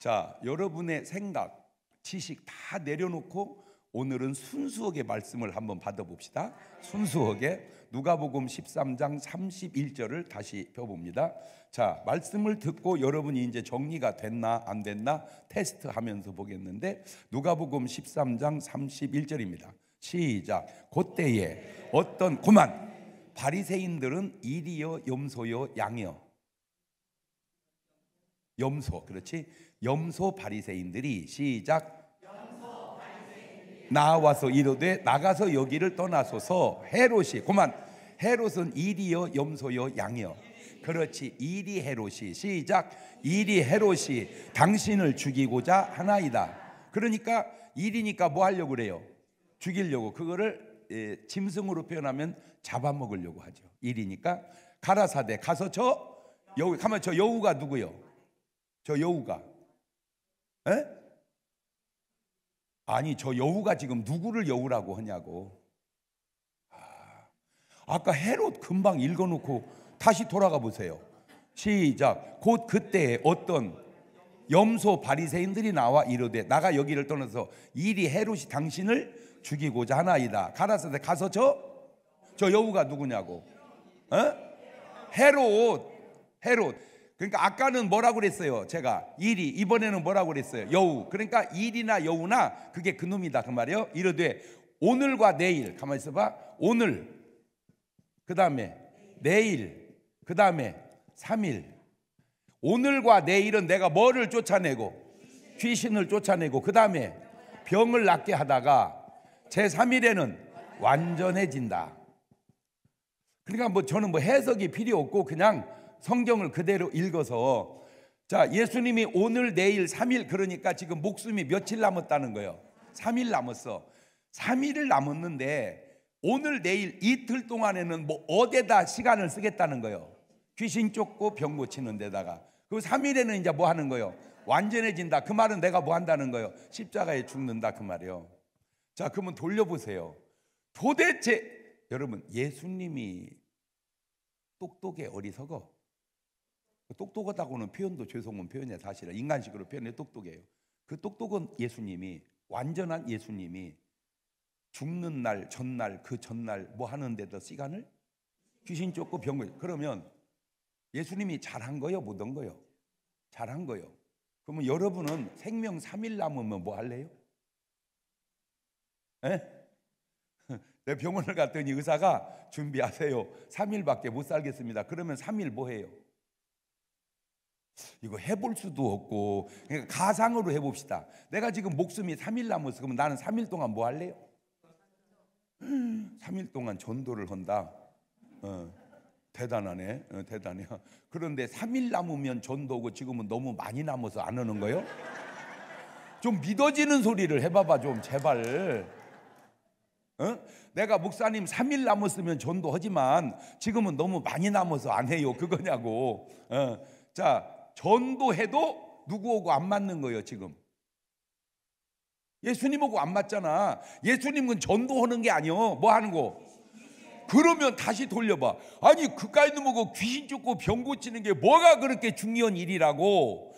자, 여러분의 생각, 지식 다 내려놓고 오늘은 순수하게 말씀을 한번 받아봅시다. 순수하게 누가복음 13장 31절을 다시 펴봅니다. 자, 말씀을 듣고 여러분이 이제 정리가 됐나 안 됐나 테스트하면서 보겠는데, 누가복음 13장 31절입니다. 시작. 그때에 어떤 바리새인들은 일이여 염소여 양이여. 염소, 그렇지? 염소 바리새인들이 시작. 나와서 이르되 나가서 여기를 떠나소서. 헤롯이 헤롯은 일이여 염소여 양이여. 그렇지, 일이 헤롯이 시작. 일이 헤롯이 당신을 죽이고자 하나이다. 그러니까 일이니까 뭐 하려고 그래요? 죽이려고. 그거를 짐승으로 표현하면 잡아먹으려고 하죠. 일이니까 가라사대 가서 저 여우, 가만, 저 여우가 누구요? 저 여우가 아니, 저 여우가 지금 누구를 여우라고 하냐고. 아까 헤롯 금방 읽어놓고 다시 돌아가 보세요. 시작. 곧 그때에 어떤 염소 바리새인들이 나와 이르되 나가 여기를 떠나서 일이 헤롯이 당신을 죽이고자 하나이다. 가라사대 가서 저 여우가 누구냐고. 헤롯. 그러니까 아까는 뭐라고 그랬어요? 제가 일이, 이번에는 뭐라고 그랬어요? 여우. 그러니까 일이나 여우나 그게 그놈이다 그 말이에요. 이르되 오늘과 내일, 가만히 있어봐. 오늘, 그 다음에 내일, 그 다음에 3일. 오늘과 내일은 내가 뭐를 쫓아내고? 귀신을 쫓아내고, 그 다음에 병을 낫게 하다가 제3일에는 완전해진다. 그러니까 뭐 저는 뭐 해석이 필요 없고 그냥 성경을 그대로 읽어서, 자, 예수님이 오늘 내일 3일, 그러니까 지금 목숨이 며칠 남았다는 거예요. 3일 남았어. 3일을 남았는데 오늘 내일 이틀 동안에는 뭐 어디다 시간을 쓰겠다는 거예요? 귀신 쫓고 병 고치는 데다가. 그 3일에는 이제 뭐 하는 거예요? 완전해진다. 그 말은 내가 뭐 한다는 거예요? 십자가에 죽는다 그 말이에요. 자, 그러면 돌려보세요. 도대체 여러분, 예수님이 똑똑해 어리석어? 똑똑하다고는 표현도 죄송한 표현이야. 사실은 인간식으로 표현해 똑똑해요. 그 똑똑한 예수님이, 완전한 예수님이 죽는 날 전날, 그 전날 뭐 하는데도 시간을? 귀신 쫓고 병을. 그러면 예수님이 잘한 거요, 못한 거요? 잘한 거요. 그러면 여러분은 생명 3일 남으면 뭐 할래요? 내 병원을 갔더니 의사가 준비하세요. 3일밖에 못 살겠습니다. 그러면 3일 뭐 해요? 이거 해볼 수도 없고, 그러니까 가상으로 해봅시다. 내가 지금 목숨이 3일 남았어. 그러면 나는 3일 동안 뭐 할래요? 3일 동안 전도를 한다. 대단하네. 대단해. 그런데 3일 남으면 전도고 지금은 너무 많이 남아서 안 하는 거예요? 좀 믿어지는 소리를 해봐봐 좀, 제발. 내가 목사님 3일 남았으면 전도하지만 지금은 너무 많이 남아서 안 해요, 그거냐고. 자, 전도해도 누구하고 안 맞는 거예요 지금. 예수님하고 안 맞잖아. 예수님은 전도하는 게 아니요, 뭐 하는 거? 그러면 다시 돌려봐. 아니, 그까이 놈하고 귀신 쫓고 병 고치는 게 뭐가 그렇게 중요한 일이라고?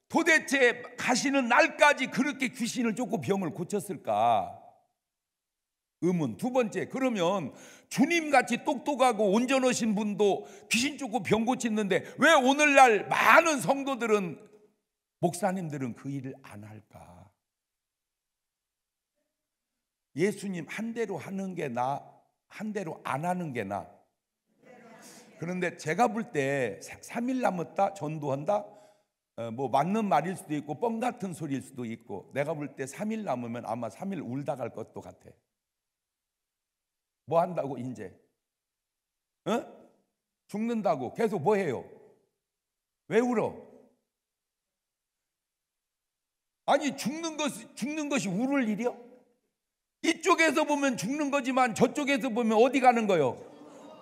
도대체 가시는 날까지 그렇게 귀신을 쫓고 병을 고쳤을까? 의문. 두 번째, 그러면 주님같이 똑똑하고 온전하신 분도 귀신 쫓고 병 고치는데 왜 오늘날 많은 성도들은, 목사님들은 그 일을 안 할까? 예수님 한 대로 하는 게 나, 한 대로 안 하는 게 나. 그런데 제가 볼 때 3일 남았다 전도한다, 뭐 맞는 말일 수도 있고 뻥 같은 소리일 수도 있고, 내가 볼 때 3일 남으면 아마 3일 울다 갈 것도 같아. 뭐 한다고 이제? 죽는다고 계속 뭐 해요? 왜 울어? 아니, 죽는 것이 울을 일이요? 이쪽에서 보면 죽는 거지만 저쪽에서 보면 어디 가는 거요?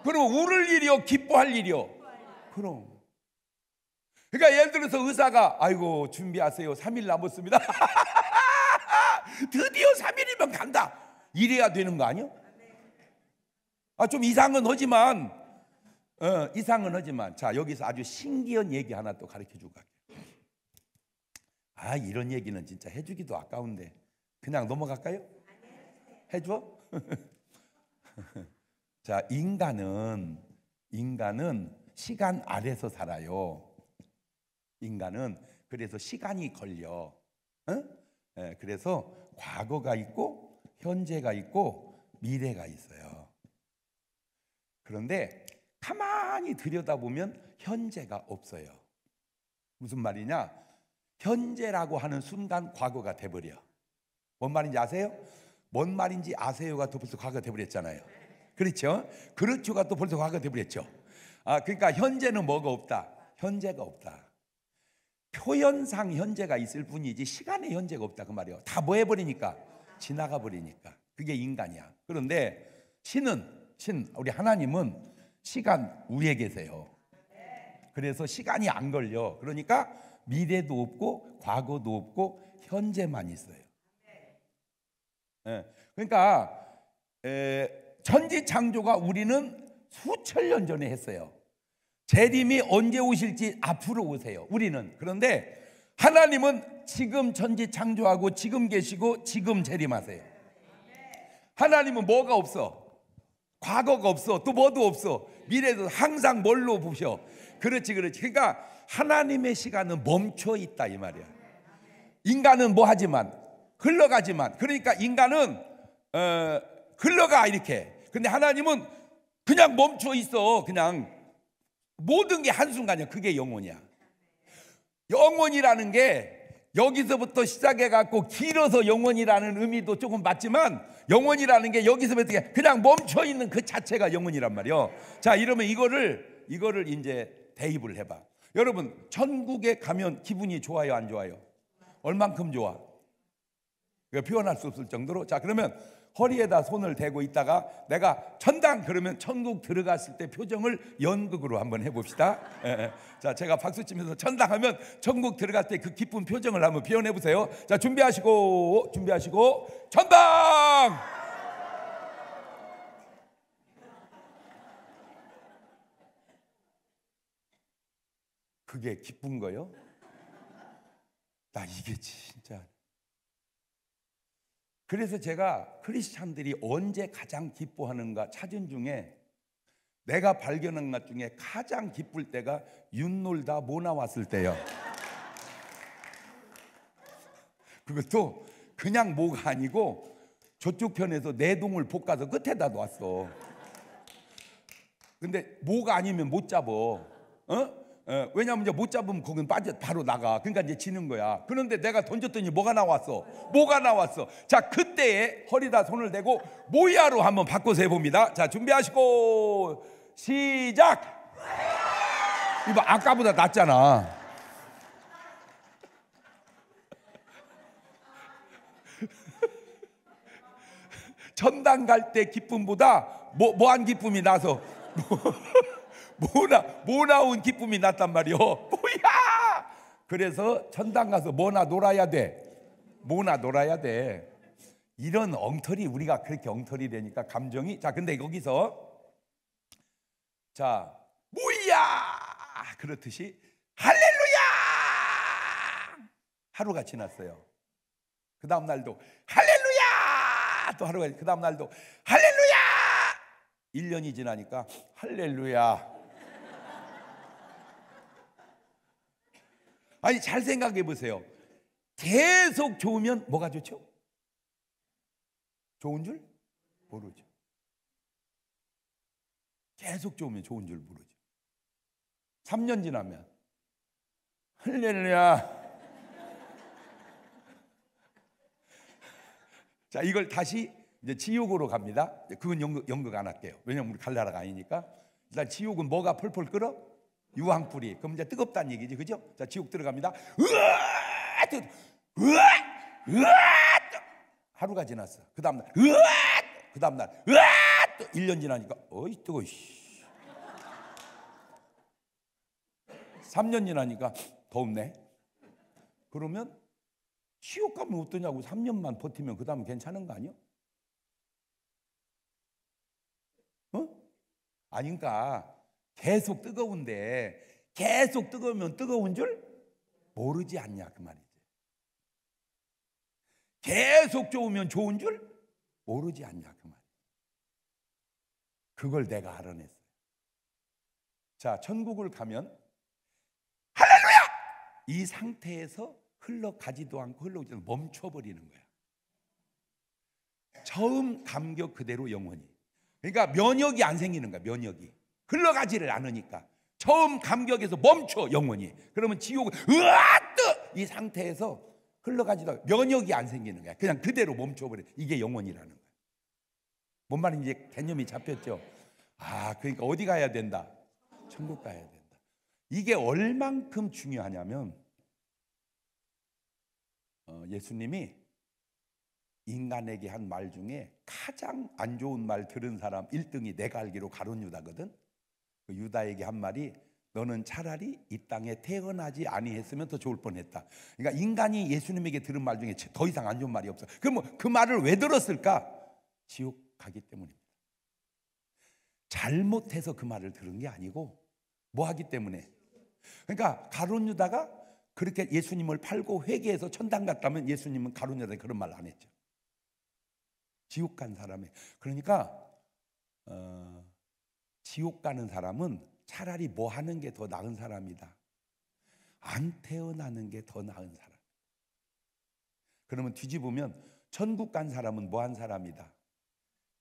그럼 울을 일이요, 기뻐할 일이요? 그럼. 그러니까 예를 들어서 의사가 아이고 준비하세요, 3일 남았습니다. 드디어 3일이면 간다, 이래야 되는 거 아니요? 좀 이상은 하지만, 자, 여기서 아주 신기한 얘기 하나 또 가르쳐 주고 갈게요. 이런 얘기는 진짜 해주기도 아까운데 그냥 넘어갈까요? 해줘? 자, 인간은 시간 아래서 살아요. 인간은 그래서 시간이 걸려. 그래서 과거가 있고 현재가 있고 미래가 있어요. 그런데 가만히 들여다보면 현재가 없어요. 무슨 말이냐? 현재라고 하는 순간 과거가 돼버려. 뭔 말인지 아세요? 뭔 말인지 아세요가 또 벌써 과거가 돼버렸잖아요. 그렇죠? 그렇죠가 또 벌써 과거가 돼버렸죠. 그러니까 현재는 뭐가 없다? 현재가 없다. 표현상 현재가 있을 뿐이지 시간의 현재가 없다 그 말이에요. 다 뭐 해버리니까? 지나가 버리니까. 그게 인간이야. 그런데 우리 하나님은 시간 위에 계세요. 그래서 시간이 안 걸려. 그러니까 미래도 없고 과거도 없고 현재만 있어요. 그러니까 천지창조가 우리는 수천 년 전에 했어요. 재림이 언제 오실지 앞으로 오세요. 우리는. 그런데 하나님은 지금 천지창조하고 지금 계시고 지금 재림하세요. 하나님은 뭐가 없어? 과거가 없어. 또 뭐도 없어. 미래도 항상 뭘로 보셔? 그렇지. 그러니까 하나님의 시간은 멈춰 있다 이 말이야. 인간은 뭐 하지만 흘러가지만, 그러니까 인간은 흘러가 이렇게. 근데 하나님은 그냥 멈춰 있어. 그냥 모든 게 한순간이야. 그게 영혼이야. 영혼이라는 게 여기서부터 시작해 갖고 길어서 영혼이라는 의미도 조금 맞지만, 영혼이라는 게 여기서부터 그냥 멈춰 있는 그 자체가 영혼이란 말이요. 자, 이러면 이거를 이제 대입을 해봐. 여러분, 천국에 가면 기분이 좋아요, 안 좋아요? 얼만큼 좋아? 표현할 수 없을 정도로. 자, 그러면 허리에다 손을 대고 있다가 내가 천당 그러면 천국 들어갔을 때 표정을 연극으로 한번 해봅시다. 자, 제가 박수 치면서 천당 하면 천국 들어갈 때 그 기쁜 표정을 한번 표현해 보세요. 자, 준비하시고 천당. 그게 기쁜 거요? 나 이게 진짜. 그래서 제가 크리스찬들이 언제 가장 기뻐하는가 찾은 중에 내가 발견한 것 중에 가장 기쁠 때가 윤놀다 뭐 나왔을 때요. 그것도 그냥 뭐가 아니고 저쪽 편에서 내동을 볶아서 끝에다 놨어. 근데 뭐가 아니면 못 잡어. 왜냐하면 이제 못 잡으면 거긴 빠져 바로 나가. 그러니까 이제 지는 거야. 그런데 내가 던졌더니 뭐가 나왔어? 자, 그때에 허리다 손을 대고 모야로 한번 바꿔서 해봅니다. 자, 준비하시고 시작. 이거 아까보다 낫잖아. 천당 갈 때 기쁨보다 뭐한 기쁨이 나서 뭐 나온 기쁨이 났단 말이요. 뭐야? 그래서 천당 가서 뭐나 놀아야 돼. 이런 엉터리, 우리가 그렇게 엉터리라니까 감정이. 자, 근데 여기서 자, 뭐야? 그렇듯이 할렐루야! 하루가 지났어요. 그 다음 날도 할렐루야! 또 하루가, 그 다음 날도 할렐루야! 1년이 지나니까 할렐루야. 아니, 잘 생각해 보세요. 계속 좋으면 뭐가 좋죠? 좋은 줄 모르죠. 계속 좋으면 좋은 줄 모르죠. 3년 지나면 할렐루야. 자, 이걸 다시 이제 지옥으로 갑니다. 그건 연극 안 할게요. 왜냐면 우리 갈 나라가 아니니까. 일단 지옥은 뭐가 펄펄 끓어? 유황불이. 그럼 이제 뜨겁다는 얘기지, 그죠? 자, 지옥 들어갑니다. 하루가 지났어. 그 다음날 그 다음날 또 1년 지나니까 어이 뜨거워. 3년 지나니까 덥네. 그러면 지옥 가면 어떠냐고. 3년만 버티면 그 다음 괜찮은 거 아니야? 아닌가? 계속 뜨거운데 계속 뜨거우면 뜨거운 줄 모르지 않냐 그 말이지. 계속 좋으면 좋은 줄 모르지 않냐 그 말. 그걸 내가 알아냈어요. 자, 천국을 가면 할렐루야! 이 상태에서 흘러가지도 않고 흘러오지 않고 멈춰버리는 거야. 처음 감격 그대로 영원히. 그러니까 면역이 안 생기는 거야. 면역이 흘러가지를 않으니까 처음 감격에서 멈춰 영원히. 그러면 지옥은 으아뜨 이 상태에서 흘러가지도 않고 면역이 안 생기는 거야. 그냥 그대로 멈춰버려. 이게 영원이라는 거야. 뭔 말인지 개념이 잡혔죠? 아, 그러니까 어디 가야 된다? 천국 가야 된다. 이게 얼만큼 중요하냐면 예수님이 인간에게 한 말 중에 가장 안 좋은 말 들은 사람 1등이 내가 알기로 가룟 유다거든. 그 유다에게 한 말이 너는 차라리 이 땅에 태어나지 아니했으면 더 좋을 뻔했다. 그러니까 인간이 예수님에게 들은 말 중에 더 이상 안 좋은 말이 없어. 그럼 그 말을 왜 들었을까? 지옥 가기 때문입니다. 잘못해서 그 말을 들은 게 아니고 뭐 하기 때문에. 그러니까 가룟 유다가 그렇게 예수님을 팔고 회개해서 천당 갔다면 예수님은 가룟 유다에 그런 말 안 했죠. 지옥 간 사람이. 그러니까 지옥 가는 사람은 차라리 뭐 하는 게 더 나은 사람이다. 안 태어나는 게 더 나은 사람. 그러면 뒤집으면 천국 간 사람은 뭐 한 사람이다.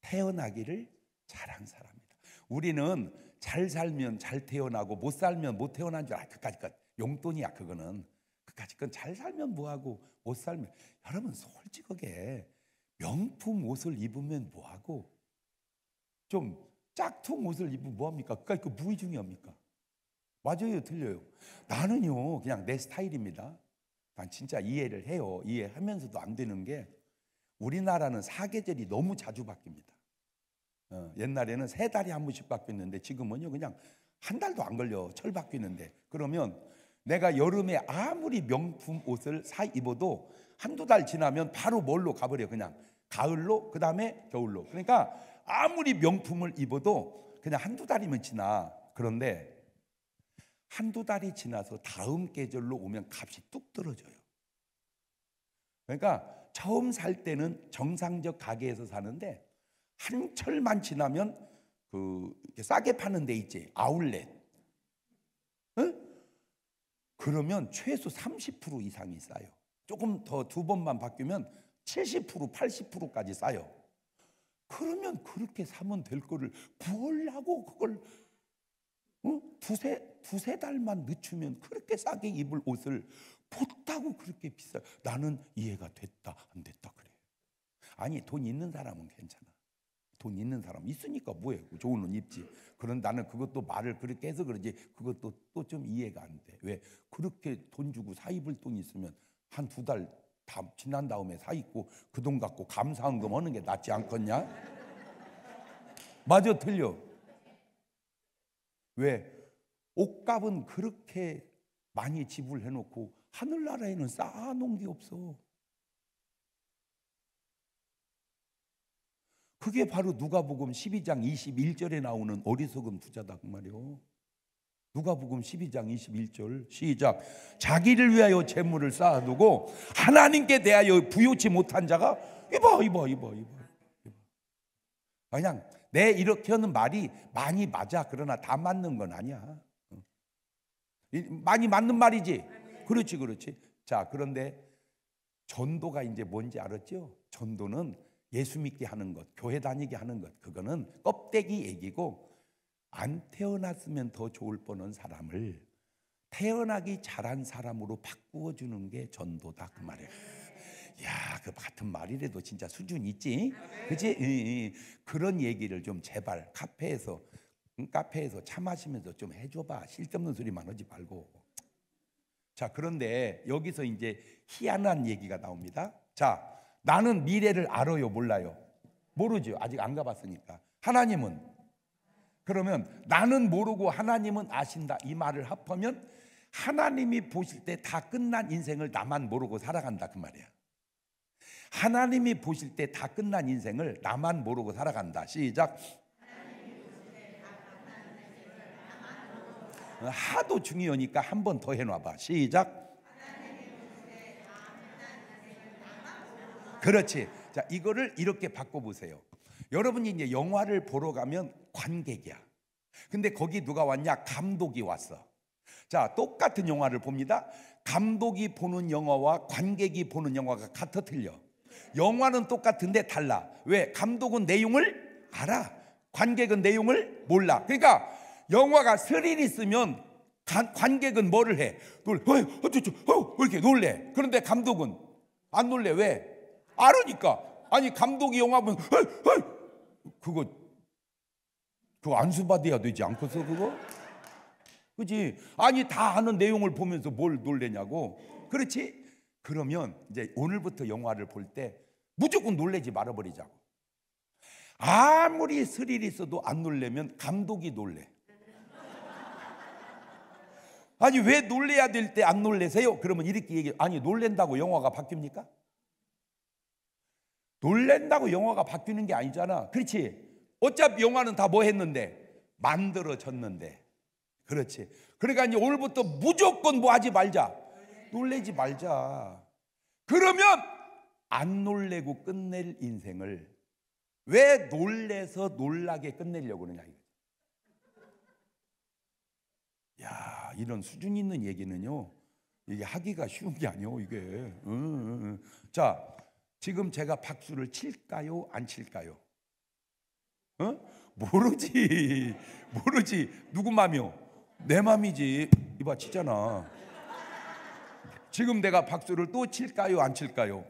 태어나기를 잘한 사람이다. 우리는 잘 살면 잘 태어나고 못 살면 못 태어난 줄 알아. 그까짓 건 용돈이야. 그거는 그까짓 건 잘 살면 뭐하고 못 살면. 여러분 솔직하게 명품 옷을 입으면 뭐하고 좀 짝퉁 옷을 입으면 뭐합니까? 그까짓 거 무의중요합니까? 맞아요 틀려요? 나는요 그냥 내 스타일입니다. 난 진짜 이해를 해요. 이해하면서도 안 되는 게 우리나라는 사계절이 너무 자주 바뀝니다. 옛날에는 3달에 한 번씩 바뀌었는데 지금은요 그냥 한 달도 안 걸려. 철 바뀌는데. 그러면 내가 여름에 아무리 명품 옷을 사 입어도 한두 달 지나면 바로 뭘로 가버려. 그냥 가을로 그 다음에 겨울로. 그러니까 아무리 명품을 입어도 그냥 한두 달이면 지나. 그런데 한두 달이 지나서 다음 계절로 오면 값이 뚝 떨어져요. 그러니까 처음 살 때는 정상적 가게에서 사는데 한철만 지나면 그 싸게 파는 데 있지, 아울렛. 응? 그러면 최소 30% 이상이 싸요. 조금 더 2번만 바뀌면 70%, 80%까지 싸요. 그러면 그렇게 사면 될 거를 부으려고 그걸 두세 달만 늦추면 그렇게 싸게 입을 옷을 못하고 그렇게 비싸요. 나는 이해가 됐다 안 됐다 그래. 아니 돈 있는 사람은 괜찮아. 돈 있는 사람 있으니까 뭐해. 좋은 옷 입지. 그런데 나는 그것도 말을 그렇게 해서 그러지 그것도 또 좀 이해가 안 돼. 왜 그렇게 돈 주고 사 입을 돈 있으면 한 2달 다 지난 다음에 사 입고 그 돈 갖고 감사헌금 하는 게 낫지 않겠냐? 맞아 틀려. 왜 옷값은 그렇게 많이 지불해 놓고 하늘나라에는 쌓아놓은 게 없어. 그게 바로 누가복음 12장 21절에 나오는 어리석은 부자다 그 말이요. 누가복음 12장 21절 시작. 자기를 위하여 재물을 쌓아두고 하나님께 대하여 부요치 못한 자가 이봐. 그냥 내 이렇게 하는 말이 많이 맞아. 그러나 다 맞는 건 아니야. 많이 맞는 말이지. 그렇지. 자, 그런데 전도가 이제 뭔지 알았죠? 전도는 예수 믿게 하는 것, 교회 다니게 하는 것, 그거는 껍데기 얘기고 안 태어났으면 더 좋을 뻔한 사람을 태어나기 잘한 사람으로 바꾸어 주는 게 전도다 그 말이야. 야, 그 같은 말이라도 진짜 수준 있지, 그렇지? 그런 얘기를 좀 제발 카페에서 차 마시면서 좀 해줘봐. 쓸데없는 소리만 하지 말고. 자, 그런데 여기서 이제 희한한 얘기가 나옵니다. 자, 나는 미래를 알아요, 몰라요? 모르죠. 아직 안 가봤으니까. 하나님은? 그러면 나는 모르고 하나님은 아신다 이 말을 합하면 하나님이 보실 때 다 끝난 인생을 나만 모르고 살아간다 그 말이야. 하나님이 보실 때 다 끝난 인생을 나만 모르고 살아간다. 시작. 하도 중요하니까 한 번 더 해놔봐. 시작. 그렇지. 자, 이거를 이렇게 바꿔보세요. 여러분이 이제 영화를 보러 가면 관객이야. 근데 거기 누가 왔냐? 감독이 왔어. 자, 똑같은 영화를 봅니다. 감독이 보는 영화와 관객이 보는 영화가 같아 틀려. 영화는 똑같은데 달라. 왜? 감독은 내용을 알아. 관객은 내용을 몰라. 그러니까 영화가 스릴 있으면 관객은 뭐를 해? 이렇게 놀래. 그런데 감독은 안 놀래. 왜? 알으니까. 아니, 감독이 영화 보면 그거 안수받아야 되지 않겠어 그거? 그지? 아니, 다 아는 내용을 보면서 뭘 놀래냐고. 그렇지? 그러면 이제 오늘부터 영화를 볼 때 무조건 놀래지 말아버리자고. 아무리 스릴이 있어도 안 놀래면 감독이 놀래. 아니, 왜 놀래야 될 때 안 놀래세요? 그러면 이렇게 얘기해. 아니, 놀랜다고 영화가 바뀝니까? 놀랜다고 영화가 바뀌는 게 아니잖아. 그렇지? 어차피 영화는 다 뭐 했는데? 만들어졌는데. 그렇지. 그러니까 이제 오늘부터 무조건 뭐 하지 말자. 놀래지 말자. 그러면 안 놀래고 끝낼 인생을 왜 놀래서 놀라게 끝내려고 그러냐. 야, 이런 수준 있는 얘기는요, 이게 하기가 쉬운 게 아니에요, 이게. 자, 지금 제가 박수를 칠까요? 안 칠까요? 모르지. 누구 맘이요? 내 맘이지. 이봐, 치잖아. 지금 내가 박수를 또 칠까요? 안 칠까요?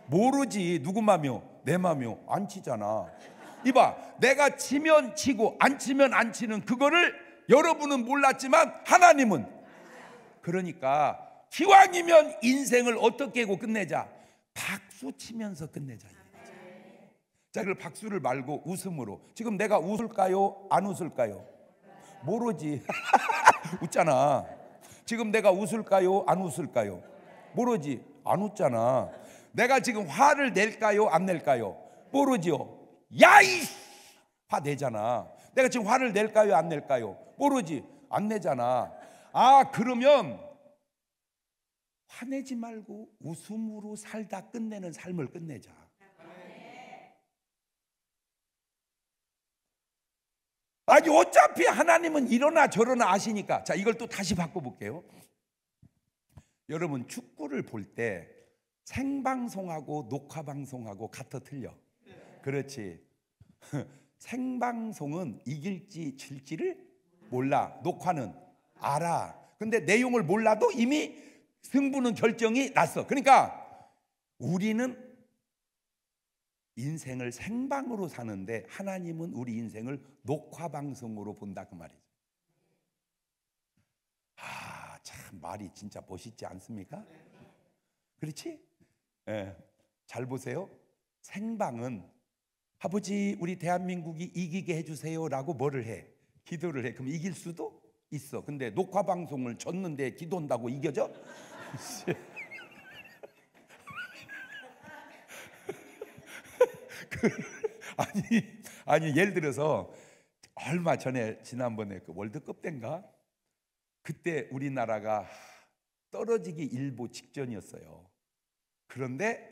모르지. 누구 맘이요? 내 맘이요. 안 치잖아. 이봐, 내가 치면 치고 안 치면 안 치는 그거를 여러분은 몰랐지만 하나님은. 그러니까 기왕이면 인생을 어떻게 하고 끝내자? 박수 치면서 끝내자. 자, 그걸 박수를 말고 웃음으로. 지금 내가 웃을까요? 안 웃을까요? 모르지. 웃잖아. 지금 내가 웃을까요? 안 웃을까요? 모르지. 안 웃잖아. 내가 지금 화를 낼까요? 안 낼까요? 모르지요. 야이! 화 내잖아. 내가 지금 화를 낼까요? 안 낼까요? 모르지. 안 내잖아. 아, 그러면 화내지 말고 웃음으로 살다 끝내는 삶을 끝내자. 아니, 어차피 하나님은 이러나 저러나 아시니까. 자, 이걸 또 다시 바꿔볼게요. 여러분, 축구를 볼 때 생방송하고 녹화방송하고 같아 틀려. 그렇지. 생방송은 이길지 질지를 몰라. 녹화는 알아. 근데 내용을 몰라도 이미 승부는 결정이 났어. 그러니까 우리는 인생을 생방으로 사는데 하나님은 우리 인생을 녹화방송으로 본다, 그 말이죠. 아, 참 말이 진짜 멋있지 않습니까? 그렇지? 예, 잘 보세요. 생방은 아버지, 우리 대한민국이 이기게 해주세요 라고 뭐를 해? 기도를 해. 그럼 이길 수도 있어. 근데 녹화방송을 졌는데 기도한다고 이겨져? 아니, 예를 들어서 얼마 전에 지난번에 그 월드컵 때인가? 그때 우리나라가 떨어지기 일보 직전이었어요. 그런데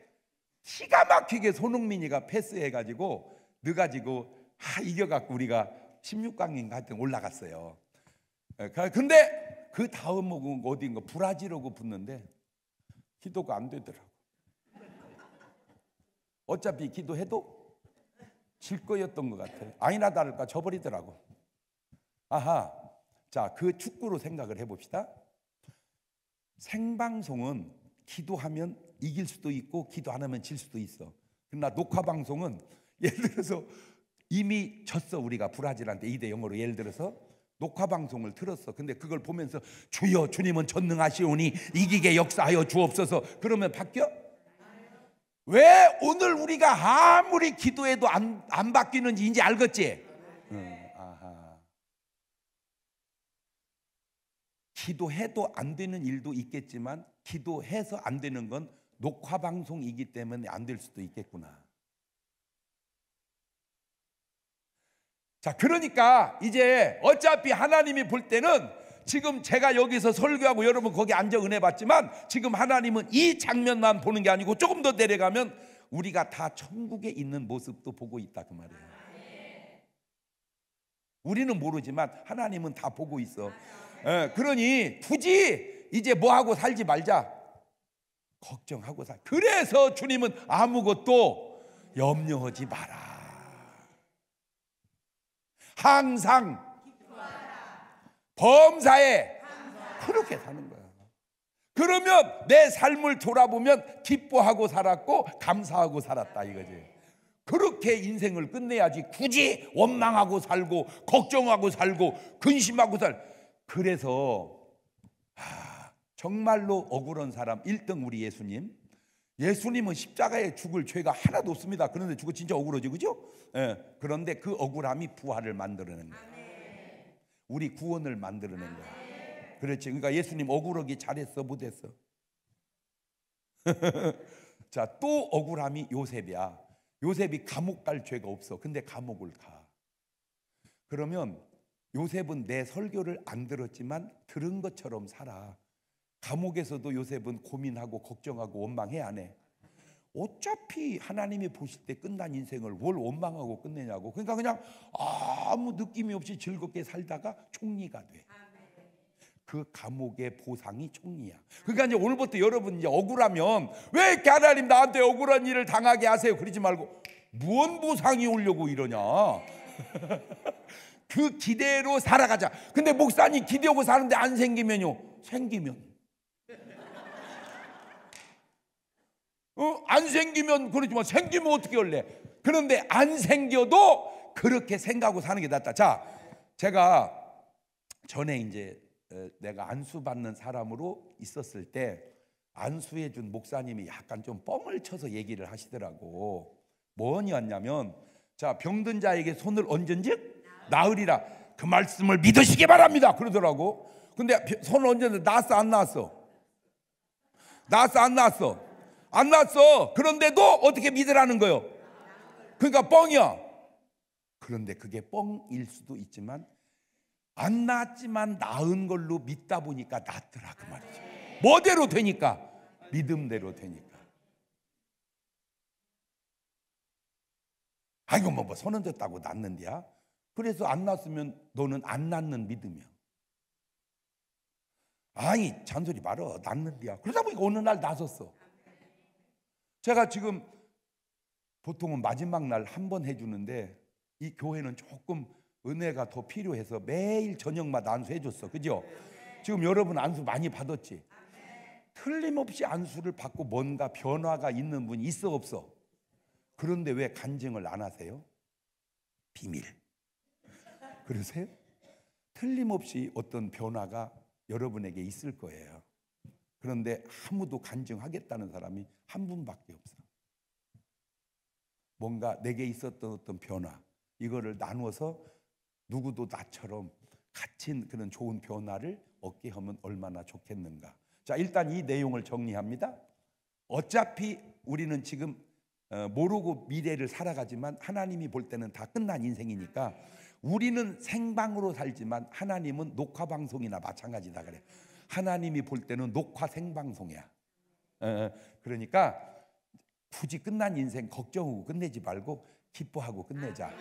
기가 막히게 손흥민이가 패스해가지고 넣어가지고 이겨갖고 우리가 16강인가 하여튼 올라갔어요. 근데 그 다음은 어딘가 브라질하고 붙는데 기도가 안 되더라고. 어차피 기도해도 질 거였던 것 같아요. 아니나 다를까 져버리더라고. 아하, 자, 그 축구로 생각을 해봅시다. 생방송은 기도하면 이길 수도 있고 기도 안 하면 질 수도 있어. 그러나 녹화방송은 예를 들어서 이미 졌어. 우리가 브라질한테 2대0으로 예를 들어서 녹화방송을 틀었어. 근데 그걸 보면서 주여, 주님은 전능하시오니 이기게 역사하여 주옵소서. 그러면 바뀌어? 왜 오늘 우리가 아무리 기도해도 안 바뀌는지 이제 알겠지? 아하. 기도해도 안 되는 일도 있겠지만 기도해서 안 되는 건 녹화방송이기 때문에 안 될 수도 있겠구나. 자, 그러니까 이제 어차피 하나님이 볼 때는 지금 제가 여기서 설교하고 여러분 거기 앉아 은혜 받지만 지금 하나님은 이 장면만 보는 게 아니고 조금 더 내려가면 우리가 다 천국에 있는 모습도 보고 있다 그 말이에요. 우리는 모르지만 하나님은 다 보고 있어. 그러니 굳이 이제 뭐하고 살지 말자. 걱정하고 살. 그래서 주님은 아무것도 염려하지 마라. 항상 범사에 그렇게 사는 거야. 그러면 내 삶을 돌아보면 기뻐하고 살았고 감사하고 살았다 이거지. 그렇게 인생을 끝내야지 굳이 원망하고 살고 걱정하고 살고 근심하고 그래서 정말로 억울한 사람 1등 우리 예수님. 예수님은 십자가에 죽을 죄가 하나도 없습니다. 그런데 죽어 진짜 억울하지, 그죠? 그런데 그 억울함이 부활을 만들어낸 거야. 우리 구원을 만들어낸 거야. 그렇지. 그러니까 예수님 억울하기 잘했어, 못했어? 자, 또 억울함이 요셉이야. 요셉이 감옥 갈 죄가 없어. 근데 감옥을 가. 그러면 요셉은 내 설교를 안 들었지만 들은 것처럼 살아. 감옥에서도 요셉은 고민하고 걱정하고 원망해 안 해? 어차피 하나님이 보실 때 끝난 인생을 뭘 원망하고 끝내냐고. 그러니까 그냥 아무 느낌이 없이 즐겁게 살다가 총리가 돼. 그 감옥의 보상이 총리야. 그러니까 이제 오늘부터 여러분 이제 억울하면 왜 이렇게 하나님 나한테 억울한 일을 당하게 하세요? 그러지 말고 무언 보상이 오려고 이러냐. 그 기대로 살아가자. 근데 목사님 기대하고 사는데 안 생기면요? 생기면 안 생기면 그러지만 생기면 어떻게 할래? 그런데 안 생겨도 그렇게 생각하고 사는 게 낫다. 자, 제가 전에 이제 내가 안수 받는 사람으로 있었을 때 안수해 준 목사님이 약간 좀 뻥을 쳐서 얘기를 하시더라고. 뭐였냐면, 자, 병든 자에게 손을 얹은즉 나으리라. 그 말씀을 믿으시기 바랍니다. 그러더라고. 근데 손을 얹었는데 나았어, 안 나았어? 나았어, 안 나았어? 안 나았어. 그런데도 어떻게 믿으라는 거예요? 그러니까 뻥이야. 그런데 그게 뻥일 수도 있지만 안 나았지만 나은 걸로 믿다 보니까 낫더라 그 말이죠. 뭐대로 되니까? 믿음대로 되니까. 아이고 뭐 손 얹었다고 낫는데야? 그래서 안 낫으면 너는 안 낫는 믿음이야. 아니 잔소리 말어, 낫는데야. 그러다 보니까 어느 날 나섰어. 제가 지금 보통은 마지막 날 한 번 해주는데 이 교회는 조금 은혜가 더 필요해서 매일 저녁마다 안수해 줬어. 그죠? 지금 여러분 안수 많이 받았지? 틀림없이 안수를 받고 뭔가 변화가 있는 분이 있어 없어? 그런데 왜 간증을 안 하세요? 비밀. 그러세요? 틀림없이 어떤 변화가 여러분에게 있을 거예요. 그런데 아무도 간증하겠다는 사람이 한 분밖에 없어. 뭔가 내게 있었던 어떤 변화, 이거를 나누어서 누구도 나처럼 같이 그런 좋은 변화를 얻게 하면 얼마나 좋겠는가. 자, 일단 이 내용을 정리합니다. 어차피 우리는 지금 모르고 미래를 살아가지만 하나님이 볼 때는 다 끝난 인생이니까 우리는 생방으로 살지만 하나님은 녹화방송이나 마찬가지다 그래. 하나님이 볼 때는 녹화 생방송이야. 그러니까 굳이 끝난 인생 걱정하고 끝내지 말고 기뻐하고 끝내자.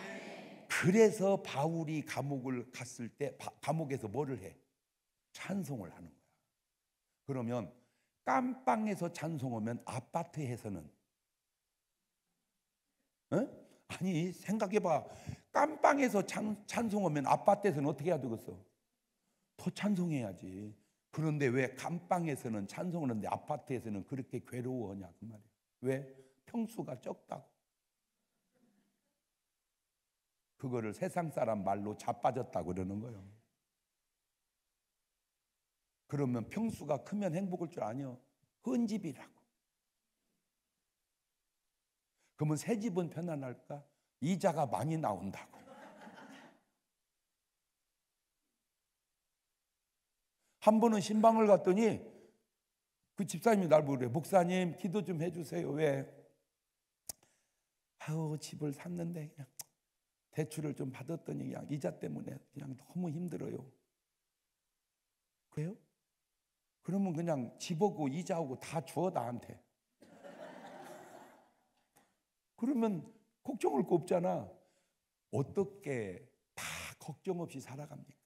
그래서 바울이 감옥을 갔을 때 감옥에서 뭐를 해? 찬송을 하는 거야. 그러면 깜빵에서 찬송하면 아파트에서는 아니 생각해봐. 깜빵에서 찬송하면 아파트에서는 어떻게 해야 되겠어? 더 찬송해야지. 그런데 왜 감방에서는 찬송하는데 아파트에서는 그렇게 괴로워하냐 그 말이에요. 왜? 평수가 적다고. 그거를 세상 사람 말로 자빠졌다고 그러는 거예요. 그러면 평수가 크면 행복할 줄 아니요? 헌집이라고. 그러면 새 집은 편안할까? 이자가 많이 나온다고. 한 번은 신방을 갔더니 그 집사님이 날 부르래. 목사님 기도 좀 해주세요. 왜? 아우 집을 샀는데 그냥 대출을 좀 받았더니 그냥 이자 때문에 그냥 너무 힘들어요. 그래요? 그러면 그냥 집하고 이자하고 다 줘 나한테. 그러면 걱정할 거 없잖아. 어떻게 다 걱정 없이 살아갑니까?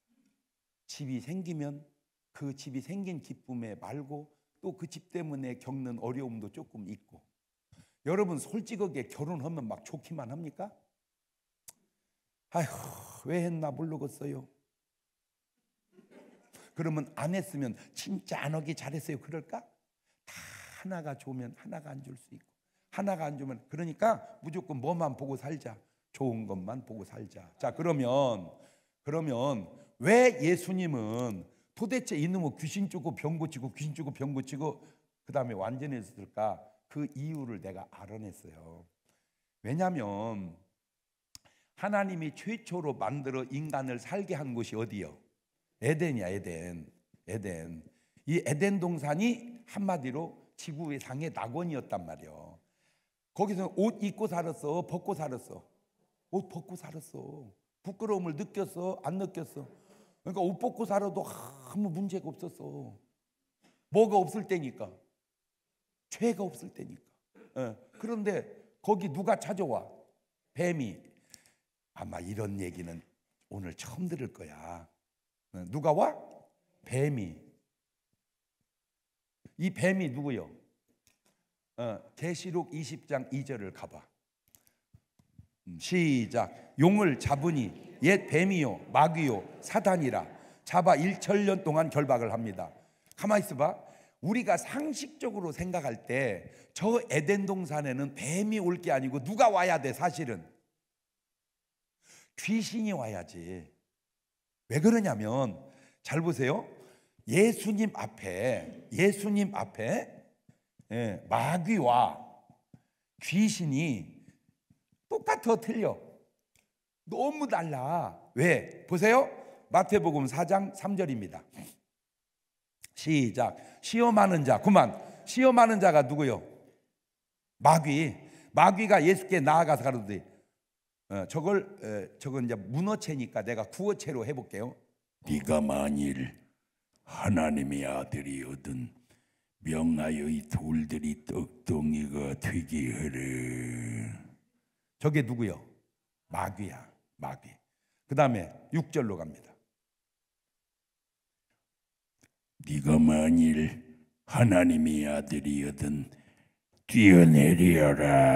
집이 생기면 그 집이 생긴 기쁨에 말고 또 그 집 때문에 겪는 어려움도 조금 있고. 여러분 솔직하게 결혼하면 막 좋기만 합니까? 아휴, 왜 했나 모르겠어요. 그러면 안 했으면 진짜 안 하기 잘했어요 그럴까? 다 하나가 좋으면 하나가 안 줄 수 있고, 하나가 안 주면, 그러니까 무조건 뭐만 보고 살자. 좋은 것만 보고 살자. 자, 그러면 왜 예수님은 도대체 이놈의 귀신 쫓고 병 고치고 귀신 쫓고 병 고치고 그 다음에 완전해졌을까? 그 이유를 내가 알아냈어요. 왜냐하면 하나님이 최초로 만들어 인간을 살게 한 곳이 어디요? 에덴이야. 에덴. 이 에덴 동산이 한마디로 지구의 상의 낙원이었단 말이에요. 거기서 옷 입고 살았어? 벗고 살았어? 옷 벗고 살았어. 부끄러움을 느꼈어? 안 느꼈어? 그러니까 옷 벗고 살아도 아무 문제가 없었어. 뭐가 없을 때니까. 죄가 없을 때니까. 그런데 거기 누가 찾아와? 뱀이. 아마 이런 얘기는 오늘 처음 들을 거야. 누가 와? 뱀이. 이 뱀이 누구요? 계시록 20장 2절을 가봐. 시작. 용을 잡으니 옛 뱀이요 마귀요 사단이라 잡아 1천년 동안 결박을 합니다. 가만히 있어봐. 우리가 상식적으로 생각할 때 저 에덴 동산에는 뱀이 올 게 아니고 누가 와야 돼? 사실은 귀신이 와야지. 왜 그러냐면 잘 보세요. 예수님 앞에 마귀와 귀신이 똑같아? 틀려? 너무 달라. 왜? 보세요. 마태복음 4장 3절입니다. 시작. 시험하는 자. 그만. 시험하는 자가 누구요? 마귀가 예수께 나아가서 가로되 저건 이제 문어체니까 내가 구어체로 해볼게요. 네가 만일 하나님의 아들이거든 명하여 이 돌들이 떡덩이가 되게 하래. 저게 누구요? 마귀야. 마귀. 그 다음에 6절로 갑니다. 네가 만일 하나님의 아들이거든 뛰어내려라.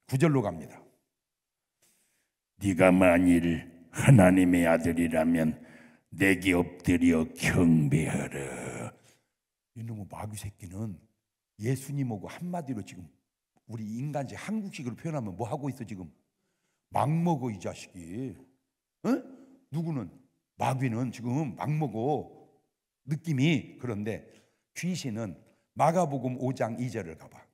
9절로 갑니다. 네가 만일 하나님의 아들이라면 내게 엎드려 경배하라. 이놈의 마귀 새끼는 예수님하고 한마디로 지금 우리 인간식 한국식으로 표현하면 뭐 하고 있어 지금? 막 먹어 이 자식이. 누구는? 마귀는 지금 막 먹어 느낌이. 그런데 귀신은 마가복음 5장 2절을 가봐.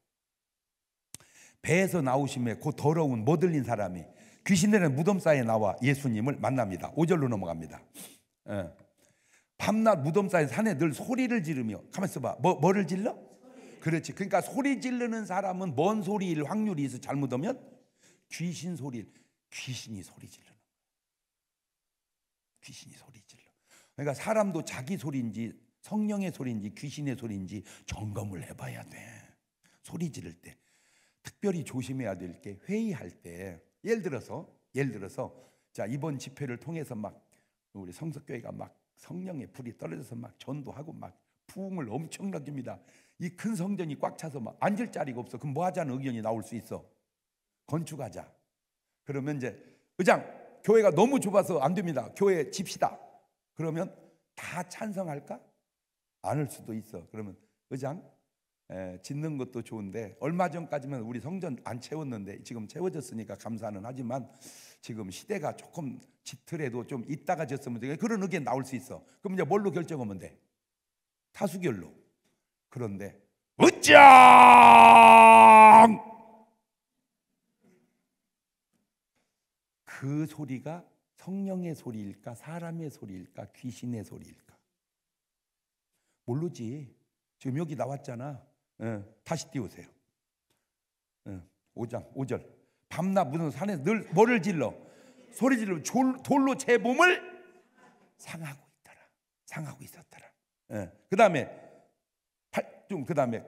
배에서 나오심에 곧 더러운 못 들린 사람이 귀신들은 무덤 사이에 나와 예수님을 만납니다. 5절로 넘어갑니다. 밤낮 무덤 사이 산에 늘 소리를 지르며. 가만히 있어봐. 뭐를 질러? 그렇지. 그러니까 소리 지르는 사람은 뭔 소리일 확률이 있어? 잘못하면 귀신이 소리 지르는 거야. 귀신이 소리 질러. 그러니까 사람도 자기 소리인지 성령의 소리인지 귀신의 소리인지 점검을 해봐야 돼. 소리 지를 때 특별히 조심해야 될 게 회의할 때. 예를 들어서 자 이번 집회를 통해서 막 우리 성석교회가 막 성령의 불이 떨어져서 막 전도하고 막 부흥을 엄청나게 합니다. 이 큰 성전이 꽉 차서 막 앉을 자리가 없어. 그럼 뭐 하자는 의견이 나올 수 있어? 건축하자. 그러면 이제 의장 교회가 너무 좁아서 안 됩니다. 교회 집시다. 그러면 다 찬성할까? 않을 수도 있어. 그러면 의장 짓는 것도 좋은데 얼마 전까지만 우리 성전 안 채웠는데 지금 채워졌으니까 감사는 하지만 지금 시대가 조금 짙더라도 좀 이따가 졌으면 돼. 그런 의견 나올 수 있어. 그럼 이제 뭘로 결정하면 돼? 다수결로. 그런데 으짱! 그 소리가 성령의 소리일까? 사람의 소리일까? 귀신의 소리일까? 모르지. 지금 여기 나왔잖아. 다시 띄우세요. 5절. 밤낮 무슨 산에서 늘 뭐를 질러? 소리 질러. 돌로 제 몸을 상하고 있었더라. 그 다음에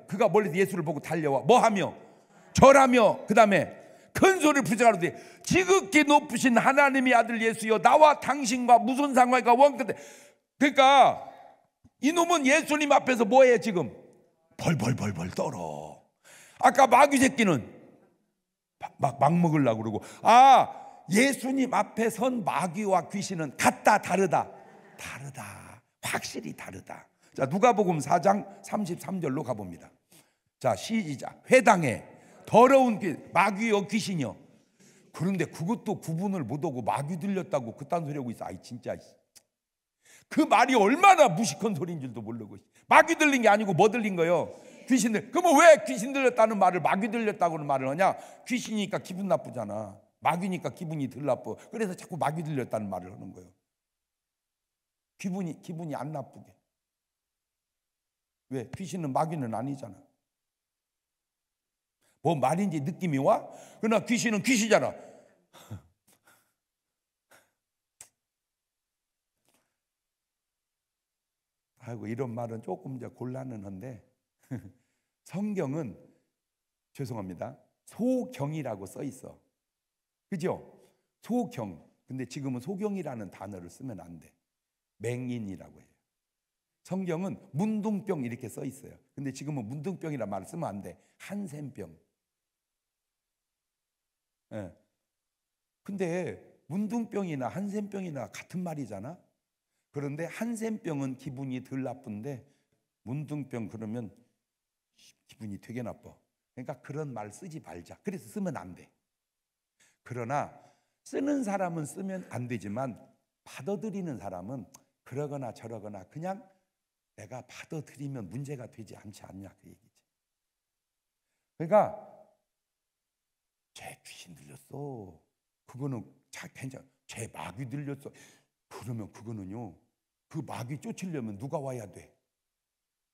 그가 멀리서 예수를 보고 달려와 뭐 하며? 절하며 그 다음에 큰 소리를 부르짖으되 지극히 높으신 하나님의 아들 예수여 나와 당신과 무슨 상관이가 원컨대. 그러니까 이놈은 예수님 앞에서 뭐해 지금? 벌벌벌벌 떨어. 아까 마귀 새끼는 막 먹으려고 그러고. 예수님 앞에 선 마귀와 귀신은 같다 다르다? 다르다. 확실히 다르다. 자, 누가복음 4장 33절로 가봅니다. 자, 시작. 회당에 더러운 마귀요 귀신이요. 그런데 그것도 구분을 못하고 마귀 들렸다고 그딴 소리 하고 있어. 아이 진짜 그 말이 얼마나 무식한 소리인 줄도 모르고. 마귀 들린 게 아니고 뭐 들린 거예요? 귀신들. 그러면 왜 귀신 들렸다는 말을 마귀 들렸다고는 말을 하냐? 귀신이니까 기분 나쁘잖아. 마귀니까 기분이 덜 나빠. 그래서 자꾸 마귀 들렸다는 말을 하는 거예요. 기분이 안 나쁘게. 왜? 귀신은 마귀는 아니잖아. 뭐 말인지 느낌이 와? 그러나 귀신은 귀신이잖아. 아이고, 이런 말은 조금 이제 곤란은 한데 성경은 죄송합니다. 소경이라고 써 있어. 그죠? 소경. 근데 지금은 소경이라는 단어를 쓰면 안 돼. 맹인이라고 해요. 성경은 문둥병 이렇게 써 있어요. 근데 지금은 문둥병이라는 말을 쓰면 안 돼. 한센병. 예. 근데 문둥병이나 한센병이나 같은 말이잖아. 그런데 한센병은 기분이 덜 나쁜데 문둥병 그러면 기분이 되게 나빠. 그러니까 그런 말 쓰지 말자. 그래서 쓰면 안 돼. 그러나 쓰는 사람은 쓰면 안 되지만 받아들이는 사람은 그러거나 저러거나 그냥 내가 받아들이면 문제가 되지 않지 않냐 그 얘기지. 그러니까 쟤 귀신 들렸어. 그거는 괜찮아. 쟤 마귀 들렸어. 그러면 그거는요. 그 마귀 쫓으려면 누가 와야 돼?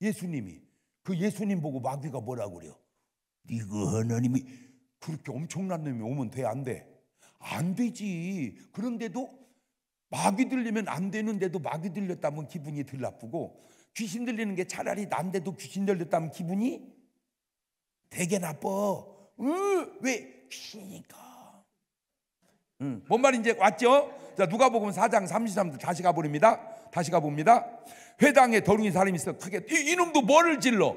예수님이. 그 예수님 보고 마귀가 뭐라고 그래요? 네가 하나님이. 그렇게 엄청난 놈이 오면 돼? 안 돼? 안 되지. 그런데도 마귀 들리면 안 되는데도 마귀 들렸다면 기분이 덜 나쁘고, 귀신 들리는 게 차라리 난데도 귀신 들렸다면 기분이 되게 나빠. 왜? 귀신이니까. 뭔 말인지 왔죠? 자, 누가복음 4장 33절 다시 가버립니다. 다시 가봅니다. 회당에 더러운 사람이 있어. 크게 이놈도 뭐를 질러?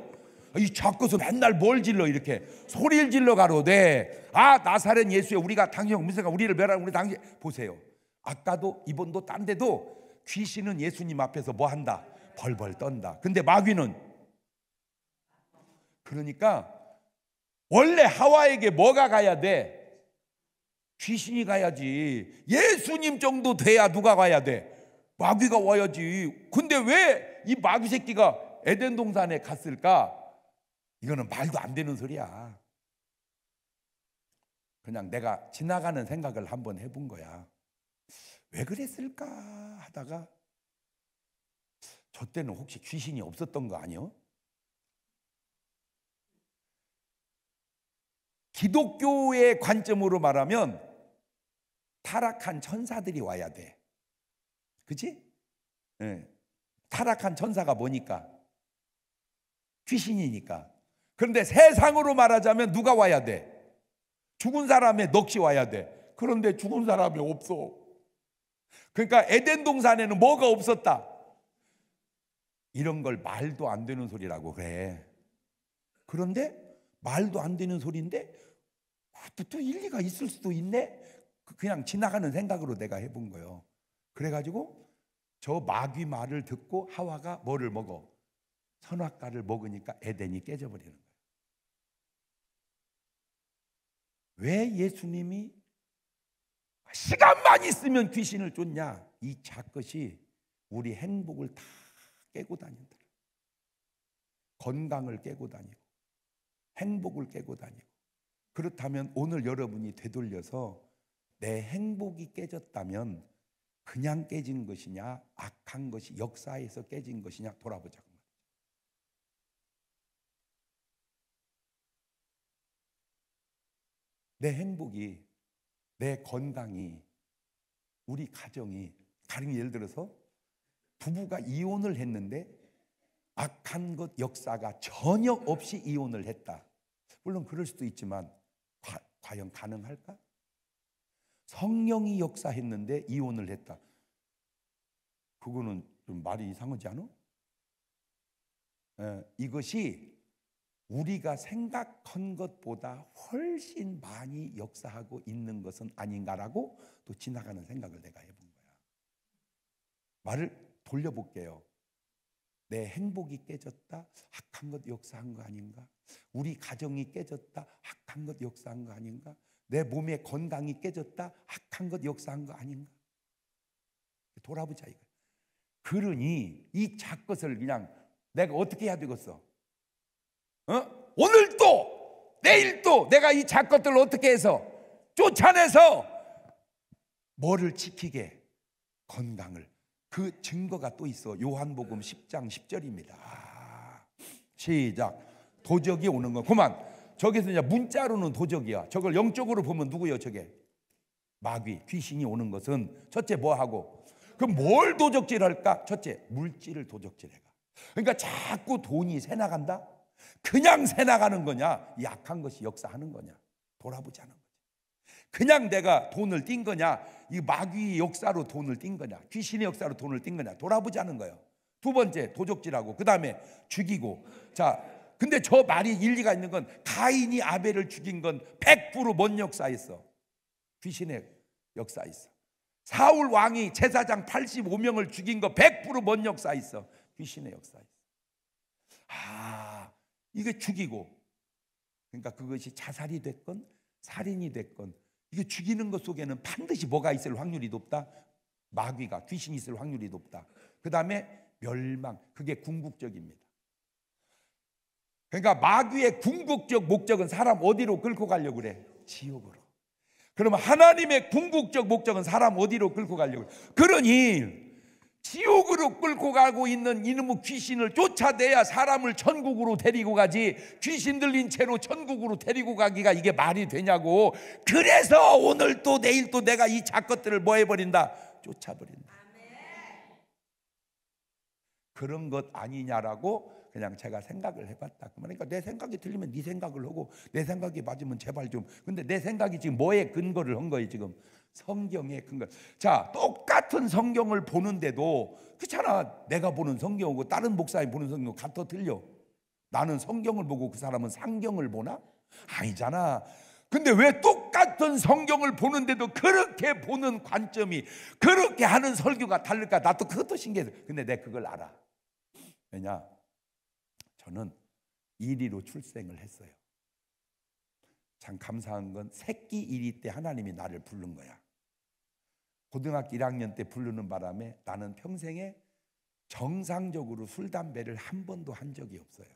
이 작고서 맨날 뭘 질러 이렇게 소리를 질러 가로되 나사렛 예수여 우리가 당신 무쇠가 우리를 멸하는 우리 당신. 보세요. 아까도 이번도 딴 데도 귀신은 예수님 앞에서 뭐 한다? 벌벌 떤다. 근데 마귀는, 그러니까 원래 하와에게 뭐가 가야 돼? 귀신이 가야지. 예수님 정도 돼야 누가 가야 돼? 마귀가 와야지. 근데 왜 이 마귀 새끼가 에덴 동산에 갔을까? 이거는 말도 안 되는 소리야. 그냥 내가 지나가는 생각을 한번 해본 거야. 왜 그랬을까 하다가 저 때는 혹시 귀신이 없었던 거 아니요? 기독교의 관점으로 말하면 타락한 천사들이 와야 돼. 그치? 네. 타락한 천사가 뭐니까? 귀신이니까. 그런데 세상으로 말하자면 누가 와야 돼? 죽은 사람의 넋이 와야 돼. 그런데 죽은 사람이 없어. 그러니까 에덴 동산에는 뭐가 없었다? 이런 걸 말도 안 되는 소리라고 그래. 그런데 말도 안 되는 소리인데 또 일리가 있을 수도 있네. 그냥 지나가는 생각으로 내가 해본 거예요. 그래가지고 저 마귀 말을 듣고 하와가 뭐를 먹어? 선악과를 먹으니까 에덴이 깨져버리는 거예요. 왜 예수님이 시간만 있으면 귀신을 쫓냐? 이 작것이 우리 행복을 다 깨고 다닌다. 건강을 깨고 다니고 행복을 깨고 다니고. 그렇다면 오늘 여러분이 되돌려서 내 행복이 깨졌다면 그냥 깨진 것이냐, 악한 것이 역사에서 깨진 것이냐 돌아보자고. 내 행복이, 내 건강이, 우리 가정이, 가령 예를 들어서 부부가 이혼을 했는데 악한 것 역사가 전혀 없이 이혼을 했다. 물론 그럴 수도 있지만 과연 가능할까? 성령이 역사했는데 이혼을 했다. 그거는 좀 말이 이상하지 않아? 이것이 우리가 생각한 것보다 훨씬 많이 역사하고 있는 것은 아닌가라고 또 지나가는 생각을 내가 해본 거야. 말을 돌려볼게요. 내 행복이 깨졌다? 악한 것 역사한 거 아닌가? 우리 가정이 깨졌다? 악한 것 역사한 거 아닌가? 내 몸의 건강이 깨졌다? 악한 것 역사한 거 아닌가? 돌아보자 이거. 그러니 이 작것을 그냥 내가 어떻게 해야 되겠어? 오늘 또 내일 또 내가 이 작것들을 어떻게 해서 쫓아내서 뭐를 지키게? 건강을. 그 증거가 또 있어. 요한복음 10장 10절입니다. 시작. 도적이 오는 거. 그만. 저기서 이제 문자로는 도적이야. 저걸 영적으로 보면 누구요? 저게 마귀, 귀신이 오는 것은 첫째 뭐 하고? 그럼 뭘 도적질할까? 첫째 물질을 도적질해가. 그러니까 자꾸 돈이 새 나간다. 그냥 새 나가는 거냐? 약한 것이 역사하는 거냐? 돌아보자는 거지. 그냥 내가 돈을 띈 거냐? 이 마귀의 역사로 돈을 띈 거냐? 귀신의 역사로 돈을 띈 거냐? 돌아보자는 거예요. 두 번째 도적질하고, 그 다음에 죽이고. 자, 근데 저 말이 일리가 있는 건 가인이 아벨을 죽인 건 100% 뭔 역사 있어? 귀신의 역사 있어. 사울 왕이 제사장 85명을 죽인 거 100% 뭔 역사 있어? 귀신의 역사 있어. 이게 죽이고, 그러니까 그것이 자살이 됐건 살인이 됐건 이게 죽이는 것 속에는 반드시 뭐가 있을 확률이 높다? 마귀가, 귀신이 있을 확률이 높다. 그 다음에 멸망, 그게 궁극적입니다. 그러니까 마귀의 궁극적 목적은 사람 어디로 끌고 가려고 그래? 지옥으로. 그러면 하나님의 궁극적 목적은 사람 어디로 끌고 가려고 그래? 그러니 지옥으로 끌고 가고 있는 이놈의 귀신을 쫓아내야 사람을 천국으로 데리고 가지, 귀신 들린 채로 천국으로 데리고 가기가 이게 말이 되냐고. 그래서 오늘 또 내일 또 내가 이 작것들을 뭐 해버린다? 쫓아버린다. 그런 것 아니냐라고 그냥 제가 생각을 해봤다. 그러니까 내 생각이 틀리면 네 생각을 하고, 내 생각이 맞으면 제발 좀. 근데 내 생각이 지금 뭐에 근거를 한 거예요? 지금 성경에 근거. 자, 똑같은 성경을 보는데도 그렇잖아. 내가 보는 성경하고 다른 목사님 보는 성경 같아 틀려. 나는 성경을 보고 그 사람은 상경을 보나? 아니잖아. 근데 왜 똑같은 성경을 보는데도 그렇게 보는 관점이, 그렇게 하는 설교가 다를까? 나 또 그것도 신기해서. 근데 내가 그걸 알아. 왜냐? 저는 이리로 출생을 했어요. 참 감사한 건 새끼 이리 때 하나님이 나를 부른 거야. 고등학교 1학년 때 부르는 바람에 나는 평생에 정상적으로 술, 담배를 한 번도 한 적이 없어요.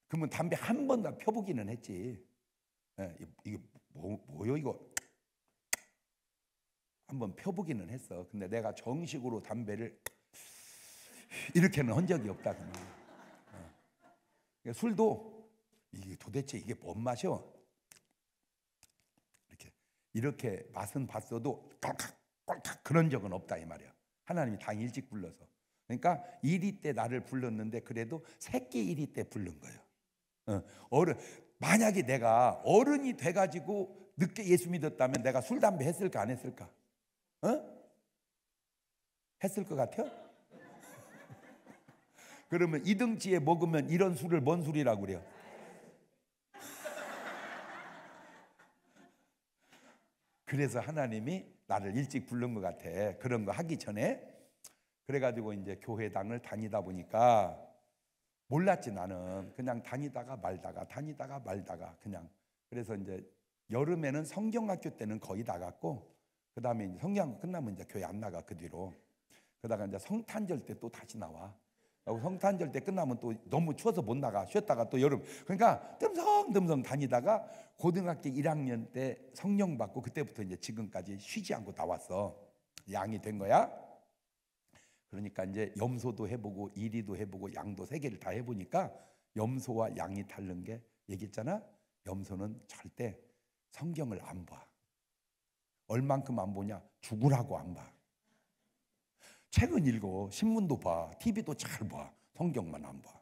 그러면 담배 한 번 다 펴보기는 했지. 이게 뭐요 이거? 한번 펴보기는 했어. 근데 내가 정식으로 담배를 이렇게는 한 적이 없다. 술도 이게 도대체 이게 뭔 맛이야? 이렇게 맛은 봤어도 꼴깍 그런 적은 없다 이 말이야. 하나님이 당 일찍 불러서. 그러니까 이리 때 나를 불렀는데 그래도 새끼 이리 때 부른 거예요. 어른, 만약에 내가 어른이 돼가지고 늦게 예수 믿었다면 내가 술 담배 했을까 안 했을까? 했을 것 같아? 그러면 이등지에 먹으면 이런 술을 뭔 술이라고 그래요? 그래서 하나님이 나를 일찍 부른 것 같아. 그런 거 하기 전에. 그래가지고 이제 교회당을 다니다 보니까 몰랐지. 나는 그냥 다니다가 말다가 그냥. 그래서 이제 여름에는 성경학교 때는 거의 다 갔고, 그 다음에 이제 성경학교 끝나면 이제 교회 안 나가. 그 뒤로. 그러다가 이제 성탄절 때 또 다시 나와. 성탄절 때 끝나면 또 너무 추워서 못 나가. 쉬었다가 또 여름. 그러니까 듬성듬성 다니다가 고등학교 1학년 때 성령 받고 그때부터 이제 지금까지 쉬지 않고 나왔어. 양이 된 거야. 그러니까 이제 염소도 해보고 이리도 해보고 양도 3개를 다 해보니까 염소와 양이 다른 게 얘기했잖아. 염소는 절대 성경을 안 봐. 얼만큼 안 보냐? 죽으라고 안 봐. 책은 읽어, 신문도 봐, TV도 잘 봐. 성경만 안 봐.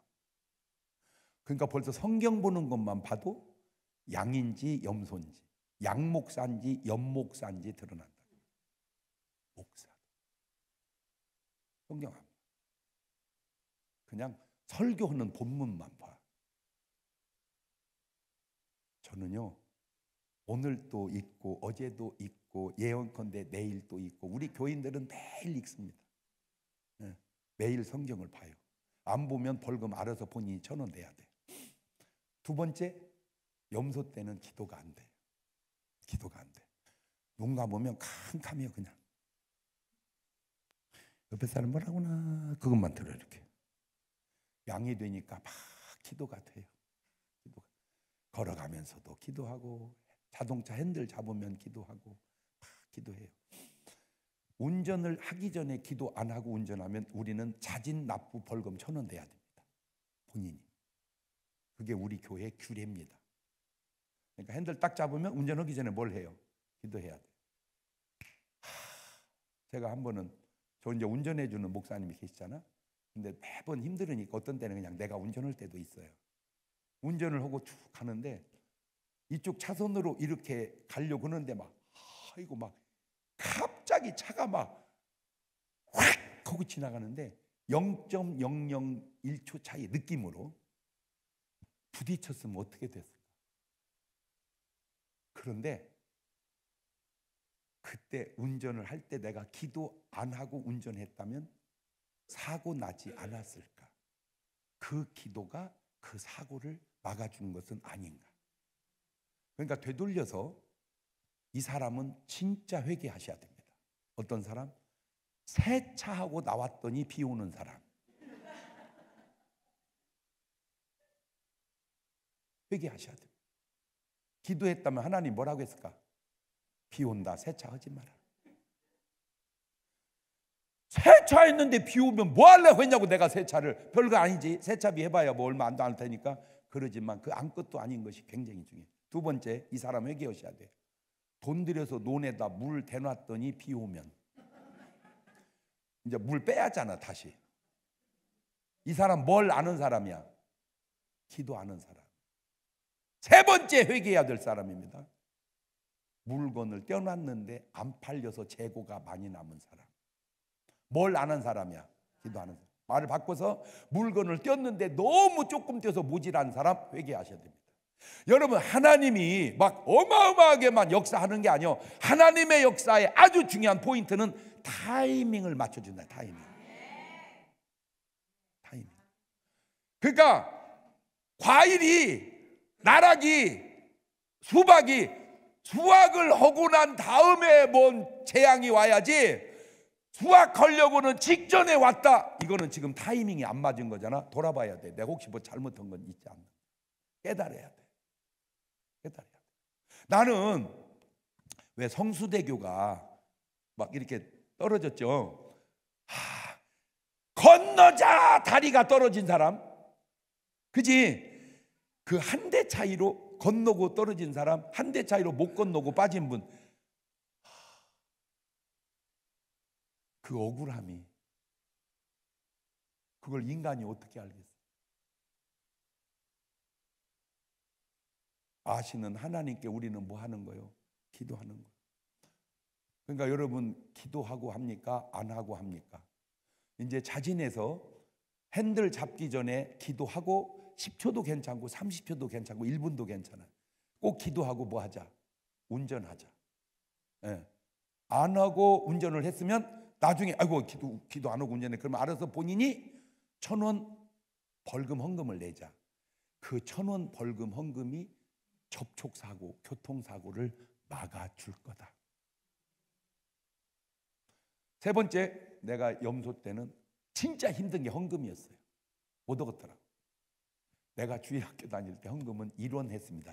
그러니까 벌써 성경 보는 것만 봐도 양인지 염소인지, 양목사인지 염목사인지 드러난다. 목사. 성경 안 봐. 그냥 설교하는 본문만 봐. 저는요, 오늘도 읽고 어제도 읽고 예언컨대 내일도 읽고, 우리 교인들은 매일 읽습니다. 매일 성경을 봐요. 안 보면 벌금 알아서 본인이 전원돼야 돼. 두 번째, 염소 때는 기도가 안 돼요. 기도가 안 돼. 눈 감으면 캄캄해요. 그냥 옆에 사람 뭐라구나 그것만 들어. 이렇게 양이 되니까 막 기도가 돼요. 기도가. 걸어가면서도 기도하고, 자동차 핸들 잡으면 기도하고, 막 기도해요. 운전을 하기 전에 기도 안 하고 운전하면 우리는 자진 납부 벌금 1,000원 내야 됩니다. 본인이. 그게 우리 교회 규례입니다. 그러니까 핸들 딱 잡으면 운전하기 전에 뭘 해요? 기도해야 돼요. 제가 한 번은, 저 이제 운전해 주는 목사님이 계시잖아. 근데 매번 힘들으니까 어떤 때는 그냥 내가 운전할 때도 있어요. 운전을 하고 쭉 가는데 이쪽 차선으로 이렇게 가려고 하는데 막 이거 막 갑자기 차가 막 확 하고 지나가는데 0.001초 차이 느낌으로 부딪혔으면 어떻게 됐을까? 그런데 그때 운전을 할 때 내가 기도 안 하고 운전했다면 사고 나지 않았을까? 그 기도가 그 사고를 막아준 것은 아닌가? 그러니까 되돌려서 이 사람은 진짜 회개하셔야 됩니다. 어떤 사람? 세차하고 나왔더니 비 오는 사람. 회개하셔야 됩니다. 기도했다면 하나님 뭐라고 했을까? 비 온다, 세차하지 마라. 세차했는데 비 오면 뭐 하려고 했냐고. 내가 세차를, 별거 아니지, 세차비 해봐야 뭐 얼마 안 될 테니까. 그러지만 그 아무것도 아닌 것이 굉장히 중요해요. 두 번째, 이 사람 회개하셔야 돼요. 돈 들여서 논에다 물 대놨더니 비 오면 이제 물 빼야 하잖아. 다시. 이 사람 뭘 아는 사람이야? 기도 아는 사람. 세 번째 회개해야 될 사람입니다. 물건을 떼어놨는데 안 팔려서 재고가 많이 남은 사람. 뭘 아는 사람이야? 기도하는 사람. 말을 바꿔서 물건을 떼었는데 너무 조금 떼어서 모질한 사람, 회개하셔야 됩니다. 여러분, 하나님이 막 어마어마하게만 역사하는 게 아니요, 하나님의 역사의 아주 중요한 포인트는 타이밍을 맞춰준다. 타이밍. 그러니까 과일이, 나락이, 수박이 수확을 하고 난 다음에 뭔 재앙이 와야지, 수확하려고는 직전에 왔다, 이거는 지금 타이밍이 안 맞은 거잖아. 돌아봐야 돼. 내가 혹시 뭐 잘못한 건 있지 않나. 깨달아야 돼. 깨달아야 돼. 나는 왜 성수대교가 막 이렇게 떨어졌죠. 건너자 다리가 떨어진 사람, 그지? 그 한 대 차이로 건너고 떨어진 사람, 한 대 차이로 못 건너고 빠진 분, 그 억울함이, 그걸 인간이 어떻게 알겠어요? 아시는 하나님께 우리는 뭐 하는 거예요? 기도하는 거예요. 그러니까 여러분, 기도하고 합니까? 안 하고 합니까? 이제 자진해서 핸들 잡기 전에 기도하고 10초도 괜찮고 30초도 괜찮고 1분도 괜찮아요. 꼭 기도하고 뭐 하자? 운전하자. 예. 안 하고 운전을 했으면 나중에 아이고 기도 안 하고 운전해. 그러면 알아서 본인이 1,000원 벌금 헌금을 내자. 그 1,000원 벌금 헌금이 접촉사고, 교통사고를 막아줄 거다. 세 번째, 내가 염소 때는 진짜 힘든 게 헌금이었어요. 못 얻었더라고. 내가 주일학교 다닐 때 헌금은 1원 했습니다.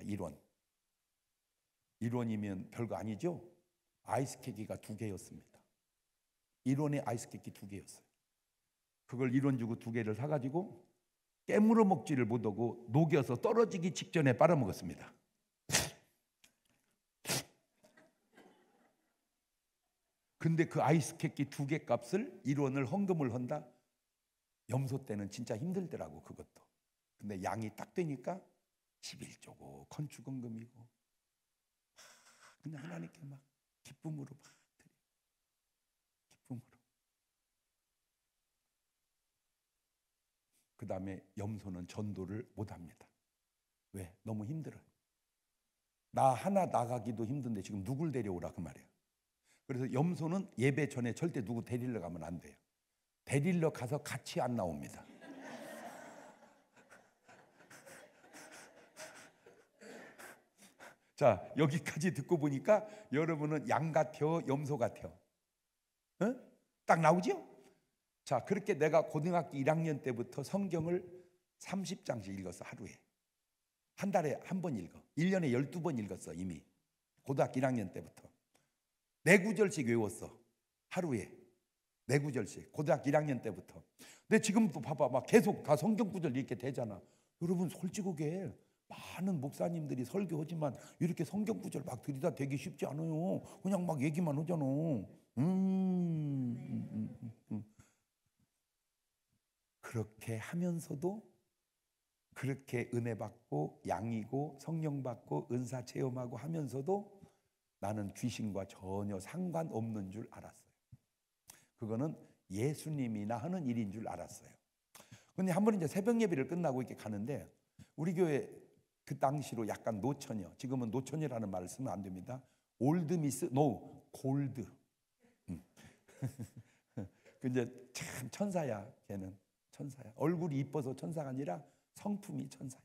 1원이면 별거 아니죠? 아이스케이크가 2개였습니다. 1원에 아이스케이크 2개였어요. 그걸 1원 주고 2개를 사가지고 깨물어 먹지를 못하고 녹여서 떨어지기 직전에 빨아먹었습니다. 근데 그 아이스케이크 2개 값을 1원을 헌금을 한다? 염소 때는 진짜 힘들더라고, 그것도. 근데 양이 딱 되니까 11조고 건축원금이고 그냥 하나님께 막 기쁨으로 막 드려. 기쁨으로. 그 다음에 염소는 전도를 못합니다. 왜? 너무 힘들어요. 나 하나 나가기도 힘든데 지금 누굴 데려오라 그 말이에요. 그래서 염소는 예배 전에 절대 누구 데리러 가면 안 돼요. 데리러 가서 같이 안 나옵니다. 자, 여기까지 듣고 보니까 여러분은 양 같아요, 염소 같아요? 어? 딱 나오죠? 자, 그렇게 내가 고등학교 1학년 때부터 성경을 30장씩 읽었어. 하루에. 한 달에 한 번 읽어. 1년에 12번 읽었어. 이미 고등학교 1학년 때부터 4구절씩 외웠어. 하루에 4구절씩 고등학교 1학년 때부터. 근데 지금도 봐봐, 막 계속 다 성경 구절 읽게 되잖아. 여러분 솔직하게 많은 목사님들이 설교하지만 이렇게 성경 구절 막 들이다 되기 쉽지 않아요. 그냥 막 얘기만 하잖아. 그렇게 하면서도 그렇게 은혜 받고 양이고 성령 받고 은사 체험하고 하면서도 나는 귀신과 전혀 상관없는 줄 알았어요. 그거는 예수님이나 하는 일인 줄 알았어요. 근데 한 번 이제 새벽 예배를 끝나고 이렇게 가는데 우리 교회 그 당시로 약간 노처녀, 지금은 노처녀라는 말을 쓰면 안 됩니다. 올드 미스, 노 골드. 근데 참 천사야, 걔는 천사야. 얼굴이 이뻐서 천사가 아니라 성품이 천사야.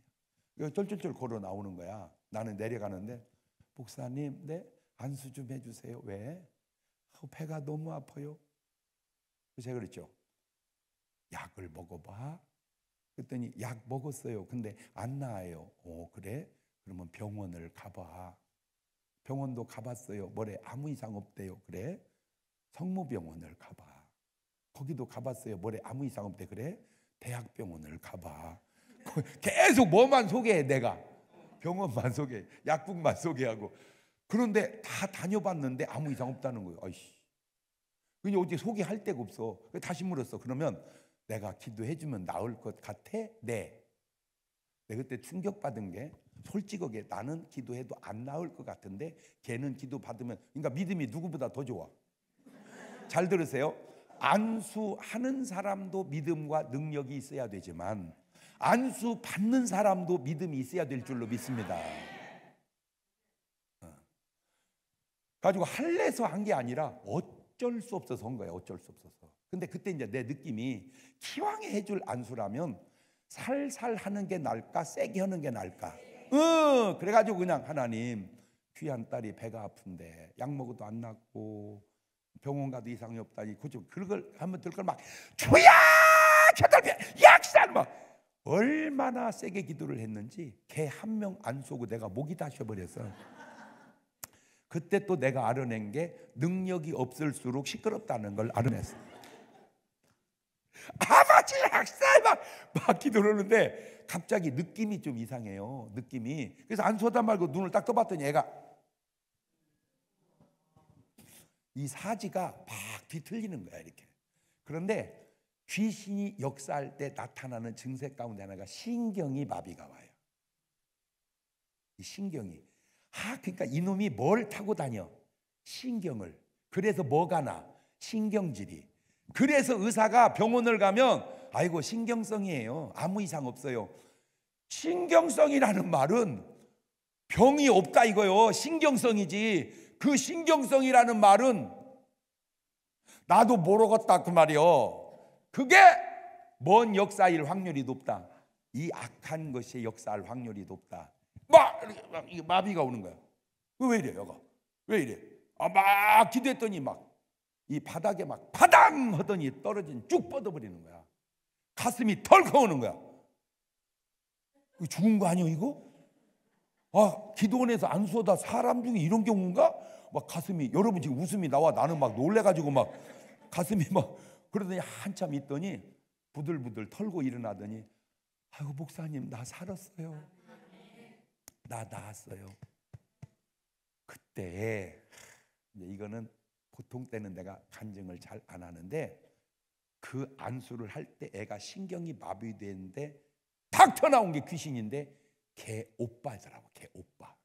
쫄쫄쫄 걸어 나오는 거야. 나는 내려가는데 목사님, 네 안수 좀 해주세요. 왜? 배가 너무 아파요. 그래서 제가 그랬죠. 약을 먹어봐. 그랬더니 약 먹었어요. 근데 안 나아요. 오, 그래? 그러면 병원을 가봐. 병원도 가봤어요. 뭐래? 아무 이상 없대요. 그래? 성모병원을 가봐. 거기도 가봤어요. 뭐래? 아무 이상 없대. 그래? 대학병원을 가봐. 계속 뭐만 소개해. 내가 병원만 소개해, 약국만 소개하고. 그런데 다 다녀봤는데 아무 이상 없다는 거예요. 아이씨, 그냥 어떻게 소개할 데가 없어. 다시 물었어. 그러면 내가 기도해주면 나을 것 같아? 네. 내가 그때 충격받은 게 솔직하게 나는 기도해도 안 나을 것 같은데 걔는 기도받으면, 그러니까 믿음이 누구보다 더 좋아. 잘 들으세요. 안수하는 사람도 믿음과 능력이 있어야 되지만 안수 받는 사람도 믿음이 있어야 될 줄로 믿습니다. 가지고 할래서 한 게 아니라 어쩔 수 없어서 한 거예요. 어쩔 수 없어서. 근데 그때 이제 내 느낌이 기왕에 해줄 안수라면 살살 하는 게 나을까, 세게 하는 게 나을까. 그래가지고 그냥 하나님, 귀한 딸이 배가 아픈데 약 먹어도 안 낫고 병원 가도 이상이 없다니, 그걸 한번 들걸 막 주야 겨달배 약산 막 얼마나 세게 기도를 했는지 걔 한 명 안 쏘고 내가 목이 다 쉬어버렸어. 그때 또 내가 알아낸 게 능력이 없을수록 시끄럽다는 걸 알아냈어. 아버지 약살 막 기도를 하는데 갑자기 느낌이 좀 이상해요. 느낌이. 그래서 안 쏘다 말고 눈을 딱 떠봤더니 애가 이 사지가 막 뒤틀리는 거야 이렇게. 그런데 귀신이 역사할 때 나타나는 증세 가운데 하나가 신경이 마비가 와요. 이 신경이. 그러니까 이놈이 뭘 타고 다녀? 신경을. 그래서 뭐가 나? 신경질이. 그래서 의사가 병원을 가면 아이고 신경성이에요. 아무 이상 없어요. 신경성이라는 말은 병이 없다 이거요. 신경성이지. 그 신경성이라는 말은 나도 모르겠다 그 말이요. 그게 먼 역사일 확률이 높다. 이 악한 것이 역사할 확률이 높다. 막 마비가 오는 거야. 왜 이래 여가? 왜 이래? 막 기도했더니 막 이 바닥에 막 파당 하더니 떨어진 쭉 뻗어버리는 거야. 가슴이 덜컥 오는 거야. 이거 죽은 거 아니야 이거? 기도원에서 안 쏘다 사람 중에 이런 경우인가? 막 가슴이, 여러분 지금 웃음이 나와. 나는 막 놀래가지고 막 가슴이 막. 그러더니 한참 있더니 부들부들 털고 일어나더니 아이고 목사님 나 살았어요. 나 나았어요. 그때 이제 이거는 보통 때는 내가 간증을 잘 안 하는데 그 안수를 할 때 애가 신경이 마비되는데 탁 튀어나온 게 귀신인데 개 오빠더라고. 개 오빠.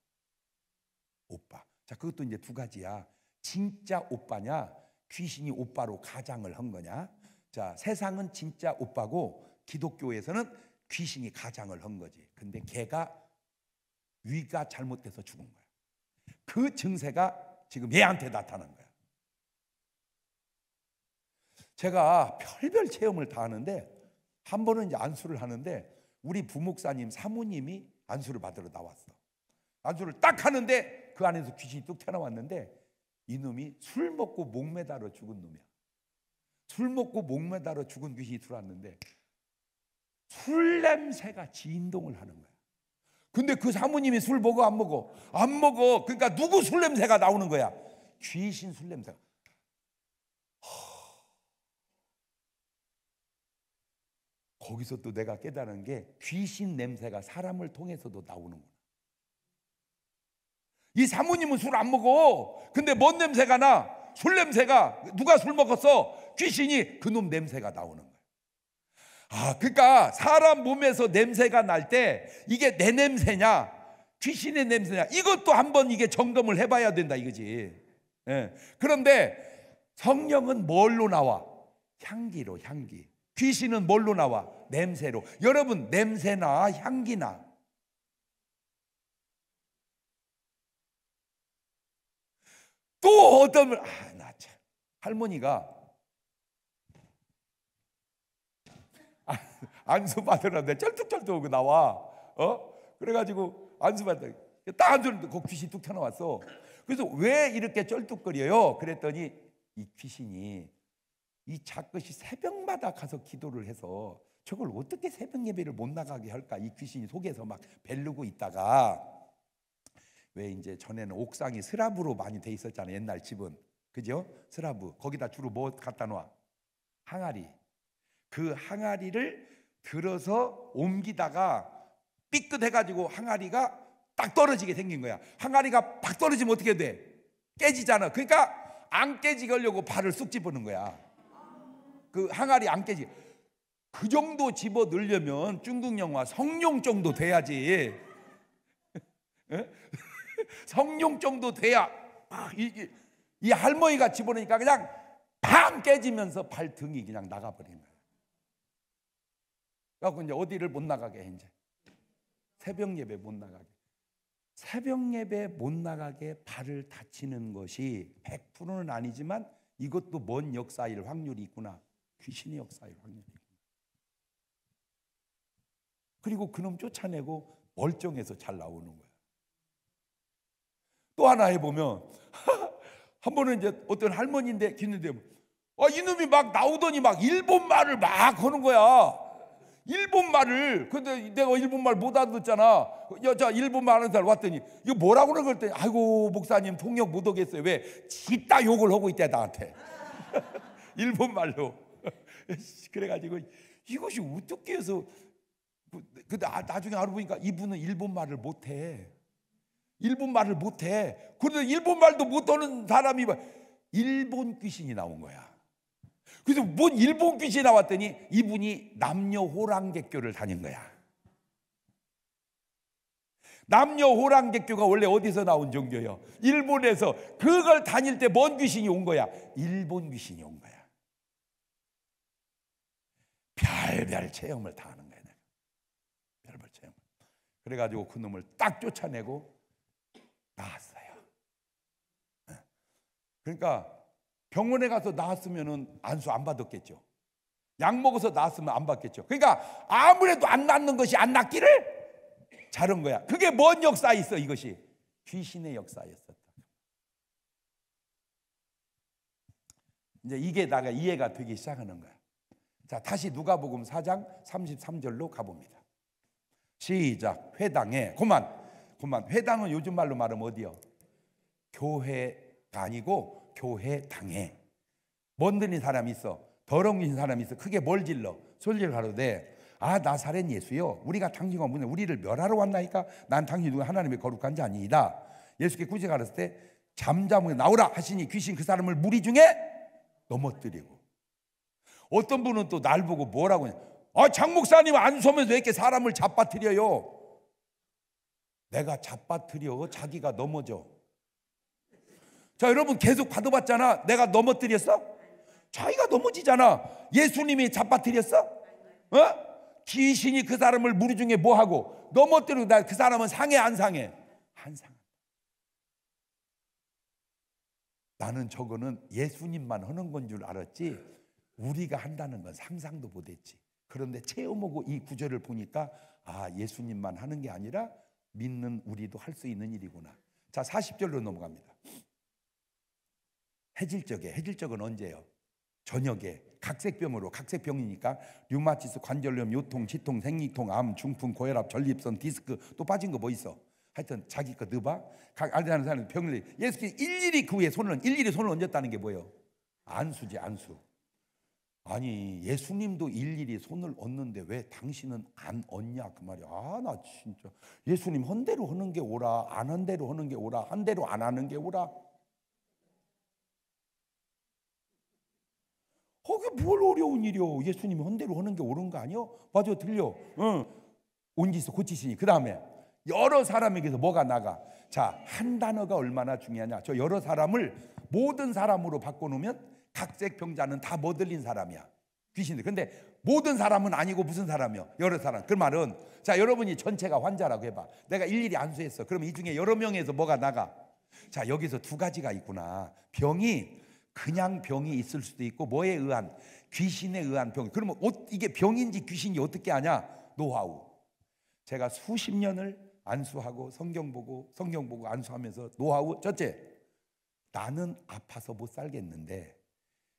오빠. 자, 그것도 이제 두 가지야. 진짜 오빠냐, 귀신이 오빠로 가장을 한 거냐. 자, 세상은 진짜 오빠고 기독교에서는 귀신이 가장을 한 거지. 근데 걔가 위가 잘못돼서 죽은 거야. 그 증세가 지금 얘한테 나타난 거야. 제가 별별 체험을 다 하는데 한 번은 이제 안수를 하는데 우리 부목사님 사모님이 안수를 받으러 나왔어. 안수를 딱 하는데 그 안에서 귀신이 뚝 튀어나왔는데 이놈이 술 먹고 목 매달아 죽은 놈이야. 술 먹고 목 매달아 죽은 귀신이 들어왔는데 술 냄새가 진동을 하는 거야. 근데 그 사모님이 술 먹어 안 먹어? 안 먹어. 그러니까 누구 술 냄새가 나오는 거야? 귀신 술 냄새가. 거기서 또 내가 깨달은 게 귀신 냄새가 사람을 통해서도 나오는구나. 이 사모님은 술 안 먹어. 근데 뭔 냄새가 나? 술 냄새가. 누가 술 먹었어? 귀신이 그놈 냄새가 나오는 거야. 아, 그러니까 사람 몸에서 냄새가 날 때 이게 내 냄새냐 귀신의 냄새냐 이것도 한번 이게 점검을 해봐야 된다 이거지. 예. 그런데 성령은 뭘로 나와? 향기로. 향기. 귀신은 뭘로 나와? 냄새로. 여러분 냄새나 향기나 또 어떤 나 참 할머니가 안수 받으라는데 쩔뚝쩔뚝 나와. 그래가지고 안수 받다 딱 안수를 그 귀신이 뚝 튀어나왔어. 그래서 왜 이렇게 쩔뚝거려요? 그랬더니 이 귀신이 이 자끝이 새벽마다 가서 기도를 해서 저걸 어떻게 새벽 예배를 못 나가게 할까? 이 귀신이 속에서 막 벨르고 있다가 왜 이제 전에는 옥상이 스라브로 많이 돼 있었잖아요. 옛날 집은. 그죠? 스라브. 거기다 주로 뭐 갖다 놔? 항아리. 그 항아리를 들어서 옮기다가 삐끗해가지고 항아리가 딱 떨어지게 생긴 거야. 항아리가 딱 떨어지면 어떻게 돼? 깨지잖아. 그러니까 안 깨지게 하려고 발을 쑥 집어넣은 거야. 그 항아리 안 깨지. 그 정도 집어 넣으려면 중국 영화 성룡 정도 돼야지. 성룡 정도 돼야 이 할머니가 집어넣으니까 그냥 팡 깨지면서 발등이 그냥 나가버린 거야. 그래서 이제 어디를 못 나가게 해. 이제 새벽 예배 못 나가게. 새벽 예배 못 나가게 발을 다치는 것이 100%는 아니지만 이것도 뭔 역사일 확률이 있구나. 귀신의 역사일 확률이 있구나. 그리고 그놈 쫓아내고 멀쩡해서 잘 나오는 거야. 또 하나 해보면 한 번은 이제 어떤 할머니인데 기는데 이놈이 막 나오더니 막 일본말을 막 하는 거야. 일본말을. 근데 내가 일본말 못 알아듣잖아. 여자 일본말 하는 사람 왔더니 이거 뭐라고 그러는 걸 때문에 아이고 목사님 통역 못 오겠어요. 왜? 지따 욕을 하고 있대 나한테. 일본말로. 그래가지고 이것이 어떻게 해서 근데 나중에 알고 보니까 이분은 일본말을 못해. 일본말을 못해. 그런데 일본말도 못하는 사람이 일본 귀신이 나온 거야. 그래서 뭔 일본 귀신이 나왔더니 이분이 남녀 호랑객교를 다닌 거야. 남녀 호랑객교가 원래 어디서 나온 종교예요? 일본에서. 그걸 다닐 때 뭔 귀신이 온 거야? 일본 귀신이 온 거야. 별별 체험을 다 하는 거야. 별별 체험. 그래가지고 그 놈을 딱 쫓아내고 나았어요. 그러니까 병원에 가서 나았으면 안수 안 받았겠죠. 약 먹어서 나았으면 안 받겠죠. 그러니까 아무래도 안 낫는 것이 안 낫기를 잘한 거야. 그게 뭔 역사에 있어? 이것이 귀신의 역사였었다. 이제 이게 나가 이해가 되기 시작하는 거야. 자, 다시 누가복음 4장 33절로 가봅니다. 시작. 회당에 그만 회당은 요즘 말로 말하면 어디요? 교회가 아니고 교회당에 먼 사람이 있어. 더러운 사람이 있어. 크게 뭘 질러? 소리를 가로되 나사렛 예수요, 우리가 당신과 문에 우리를 멸하러 왔나이까? 난 당신 누가 하나님의 거룩한 자 아니이다. 예수께 굳이 가르칠 때 잠잠하게 나오라 하시니 귀신 그 사람을 무리 중에 넘어뜨리고. 어떤 분은 또 날 보고 뭐라고 하냐? 장 목사님 안수하면서 왜 이렇게 사람을 잡아뜨려요? 내가 잡아뜨려 자기가 넘어져. 자, 여러분 계속 받아봤잖아. 내가 넘어뜨렸어? 자기가 넘어지잖아. 예수님이 잡아뜨렸어? 귀신이 그 사람을 무리 중에 뭐하고 넘어뜨리고 그 사람은 상해 안 상해? 안 상해. 나는 저거는 예수님만 하는 건 줄 알았지 우리가 한다는 건 상상도 못했지. 그런데 체험하고 이 구절을 보니까 아, 예수님만 하는 게 아니라 믿는 우리도 할 수 있는 일이구나. 자, 40절로 넘어갑니다. 해질적에, 해질적은 언제예요? 저녁에. 각색병으로, 각색병이니까 류마티스, 관절염, 요통, 치통, 생리통, 암, 중풍, 고혈압, 전립선, 디스크, 또 빠진 거 뭐 있어? 하여튼 자기 거 넣어봐. 각 알다는 사람은 병을 예수께서 일일이 그 위에 일일이 손을 얹었다는 게 뭐예요? 안수지, 안수. 아니, 예수님도 일일이 손을 얹는데 왜 당신은 안 얹냐 그 말이야. 아, 나 진짜 예수님 한 대로 하는 게 오라, 안 한 대로 하는 게 오라, 한 대로 안 하는 게 오라. 그게 뭘 어려운 일이요? 예수님이 한 대로 하는 게 옳은 거 아니요? 맞아, 들려. 온지서 고치시니. 그 다음에 여러 사람에게서 뭐가 나가? 자, 한 단어가 얼마나 중요하냐? 저 여러 사람을 모든 사람으로 바꿔놓으면 각색병자는 다 뭐 들린 사람이야? 귀신들. 근데 모든 사람은 아니고 무슨 사람이요? 여러 사람. 그 말은 자, 여러분이 전체가 환자라고 해봐. 내가 일일이 안수했어. 그러면 이 중에 여러 명에서 뭐가 나가? 자, 여기서 두 가지가 있구나. 병이 그냥 병이 있을 수도 있고 뭐에 의한? 귀신에 의한 병. 그러면 이게 병인지 귀신인지 어떻게 아냐? 노하우. 제가 수십 년을 안수하고 성경 보고 안수하면서 노하우 첫째, 나는 아파서 못 살겠는데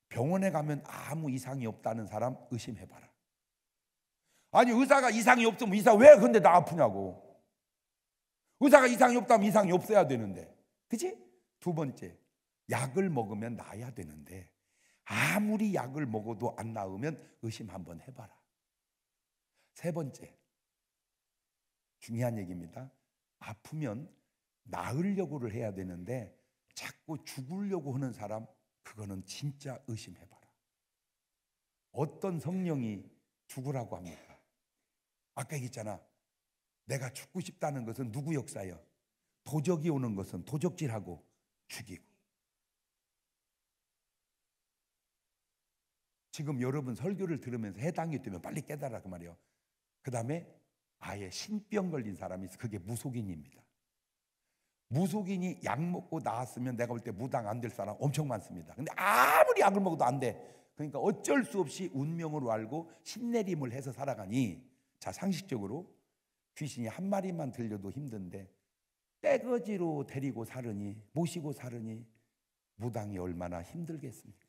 병원에 가면 아무 이상이 없다는 사람 의심해봐라. 아니, 의사가 이상이 없으면 의사 왜 근데 나 아프냐고. 의사가 이상이 없다면 이상이 없어야 되는데, 그치? 두 번째, 약을 먹으면 나아야 되는데 아무리 약을 먹어도 안 나으면 의심 한번 해봐라. 세 번째, 중요한 얘기입니다. 아프면 나으려고를 해야 되는데 자꾸 죽으려고 하는 사람, 그거는 진짜 의심해봐라. 어떤 성령이 죽으라고 합니까? 아까 얘기했잖아. 내가 죽고 싶다는 것은 누구 역사예요? 도적이 오는 것은 도적질하고 죽이고. 지금 여러분 설교를 들으면서 해당이 되면 빨리 깨달아 그 말이에요. 그 다음에 아예 신병 걸린 사람이 있어. 그게 무속인입니다. 무속인이 약 먹고 나았으면 내가 볼 때 무당 안 될 사람 엄청 많습니다. 근데 아무리 약을 먹어도 안 돼. 그러니까 어쩔 수 없이 운명으로 알고 신내림을 해서 살아가니, 자, 상식적으로 귀신이 한 마리만 들려도 힘든데 떼거지로 데리고 사르니, 모시고 사르니 무당이 얼마나 힘들겠습니까?